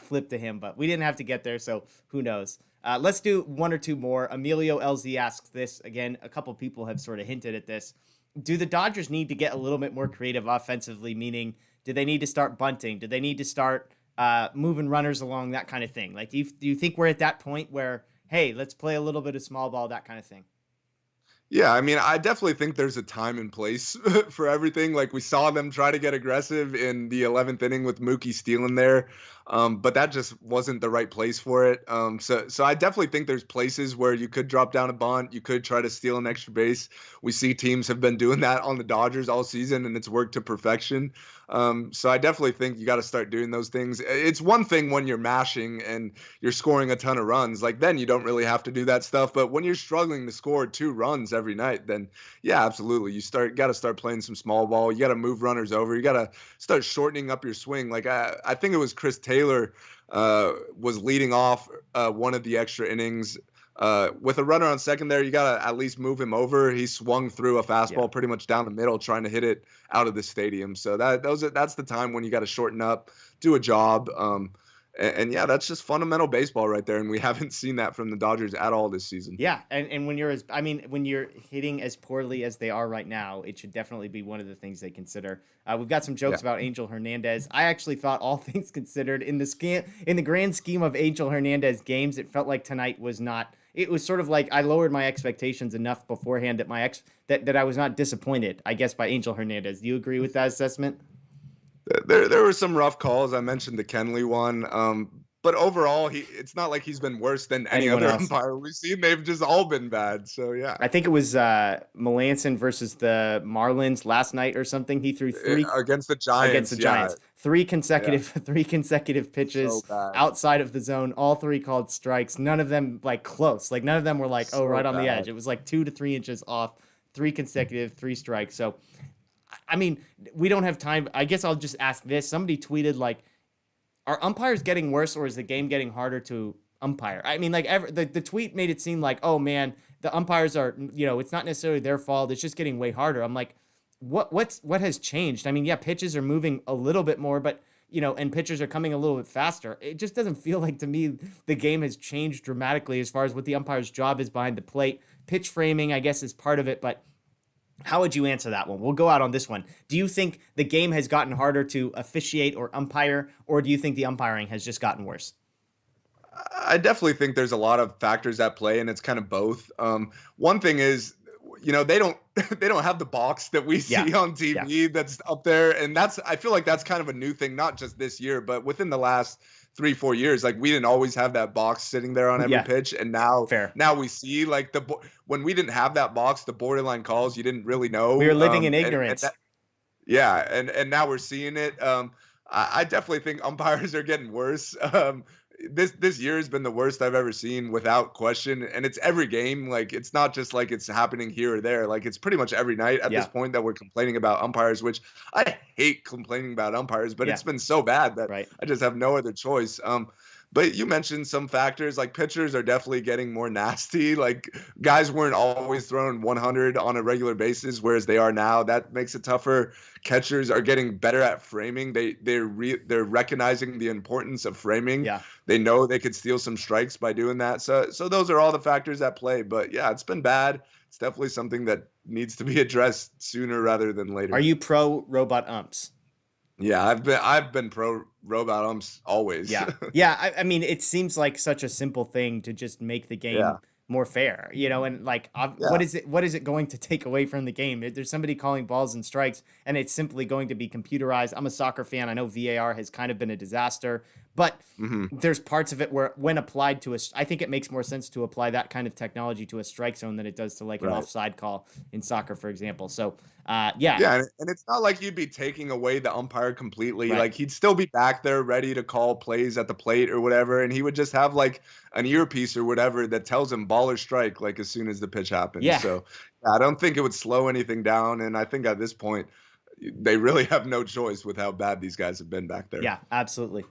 flip to him, but we didn't have to get there, so who knows? Let's do one or two more. Emilio LZ asks this again. A couple people have sort of hinted at this. Do the Dodgers need to get a little bit more creative offensively? Meaning, do they need to start bunting? Do they need to start moving runners along, that kind of thing? Like, do you think we're at that point where, hey, let's play a little bit of small ball, that kind of thing? Yeah, I mean, I definitely think there's a time and place for everything. Like, we saw them try to get aggressive in the 11th inning with Mookie stealing there, but that just wasn't the right place for it. So I definitely think there's places where you could drop down a bunt, you could try to steal an extra base. We see teams have been doing that on the Dodgers all season, and it's worked to perfection. So I definitely think you got to start doing those things. It's one thing when you're mashing and you're scoring a ton of runs, like then you don't really have to do that stuff. But when you're struggling to score 2 runs every night, then yeah, absolutely. You got to start playing some small ball. You got to move runners over. You got to start shortening up your swing. Like I think it was Chris Taylor Taylor was leading off one of the extra innings. With a runner on second there, you got to at least move him over. He swung through a fastball pretty much down the middle, trying to hit it out of the stadium. So that's the time when you got to shorten up, do a job. And yeah, that's just fundamental baseball right there. And we haven't seen that from the Dodgers at all this season. Yeah. And when you're hitting as poorly as they are right now, it should definitely be one of the things they consider. We've got some jokes about Angel Hernandez. I actually thought, all things considered, in the grand scheme of Angel Hernandez games, it felt like tonight was not. It was sort of like I lowered my expectations enough beforehand that I was not disappointed, I guess, by Angel Hernandez. Do you agree with that assessment? There were some rough calls. I mentioned the Kenley one. But overall, it's not like he's been worse than any other umpire we've seen. They've just all been bad. So, yeah. I think it was Melanson versus the Marlins last night or something. He threw three against the Giants. Three consecutive pitches outside of the zone, all three called strikes. None of them like close. Like none of them were like, right on the edge. It was like 2 to 3 inches off, 3 consecutive, 3 strikes. So, I mean, we don't have time. I guess I'll just ask this. Somebody tweeted, like, are umpires getting worse, or is the game getting harder to umpire? I mean, like, the tweet made it seem like, oh, man, the umpires are, it's not necessarily their fault. It's just getting way harder. I'm like, what has changed? I mean, yeah, pitches are moving a little bit more, but, and pitchers are coming a little bit faster. It just doesn't feel like, to me, the game has changed dramatically as far as what the umpire's job is behind the plate. Pitch framing, I guess, is part of it, but how would you answer that one? We'll go out on this one. Do you think the game has gotten harder to officiate or umpire, or do you think the umpiring has just gotten worse? I definitely think there's a lot of factors at play, and it's kind of both. One thing is, they don't have the box that we see on TV that's up there, and I feel like that's kind of a new thing, not just this year, but within the last 3-4 years. Like, we didn't always have that box sitting there on every pitch, and now we see, like, when we didn't have that box, the borderline calls, you didn't really know. We were living in ignorance. And now we're seeing it. I definitely think umpires are getting worse. This year has been the worst I've ever seen, without question. And it's every game. Like, it's not just like it's happening here or there. Like, it's pretty much every night at this point that we're complaining about umpires, which I hate complaining about umpires, but it's been so bad that I just have no other choice. But you mentioned some factors, like pitchers are definitely getting more nasty. Like, guys weren't always throwing 100 on a regular basis, whereas they are now. That makes it tougher. Catchers are getting better at framing. They're recognizing the importance of framing. Yeah. They know they could steal some strikes by doing that. So those are all the factors at play. But yeah, it's been bad. It's definitely something that needs to be addressed sooner rather than later. Are you pro robot umps? Yeah, I've been pro robot umps always. Yeah. I mean, it seems like such a simple thing to just make the game more fair, and like, what is it going to take away from the game? If there's somebody calling balls and strikes, and it's simply going to be computerized. I'm a soccer fan. I know VAR has kind of been a disaster, but there's parts of it where, when applied to I think it makes more sense to apply that kind of technology to a strike zone than it does to, like, an offside call in soccer, for example. So, and it's not like you'd be taking away the umpire completely. Like, he'd still be back there ready to call plays at the plate or whatever, and he would just have, like, an earpiece or whatever that tells him ball or strike, like, as soon as the pitch happens. So I don't think it would slow anything down, and I think at this point they really have no choice with how bad these guys have been back there. Yeah, absolutely.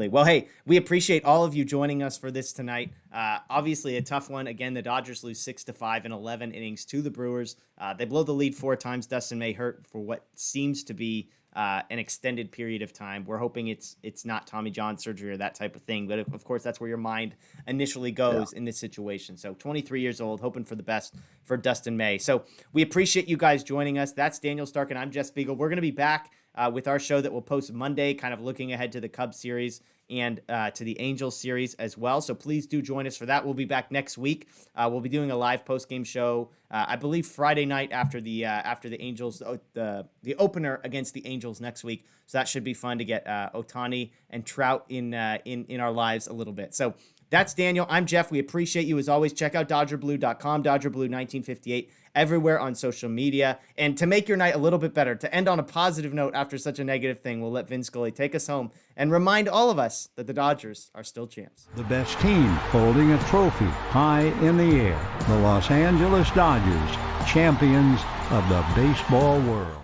Well, hey, we appreciate all of you joining us for this tonight. Obviously a tough one. Again, the Dodgers lose 6-5 in 11 innings to the Brewers. They blow the lead 4 times. Dustin May hurt for what seems to be an extended period of time. We're hoping it's not Tommy John surgery or that type of thing, but of course that's where your mind initially goes in this situation. So 23 years old, hoping for the best for Dustin May. So we appreciate you guys joining us. That's Daniel Starkand. I'm Jeff Spiegel. We're going to be back with our show that we'll post Monday, kind of looking ahead to the Cubs series and to the Angels series as well. So please do join us for that. We'll be back next week. We'll be doing a live post-game show, I believe Friday night after the Angels, the opener against the Angels next week. So that should be fun to get Ohtani and Trout in our lives a little bit. So that's Daniel. I'm Jeff. We appreciate you as always. Check out DodgerBlue.com, DodgerBlue1958, everywhere on social media. And to make your night a little bit better, to end on a positive note after such a negative thing, we'll let Vin Scully take us home and remind all of us that the Dodgers are still champs. The best team holding a trophy high in the air. The Los Angeles Dodgers, champions of the baseball world.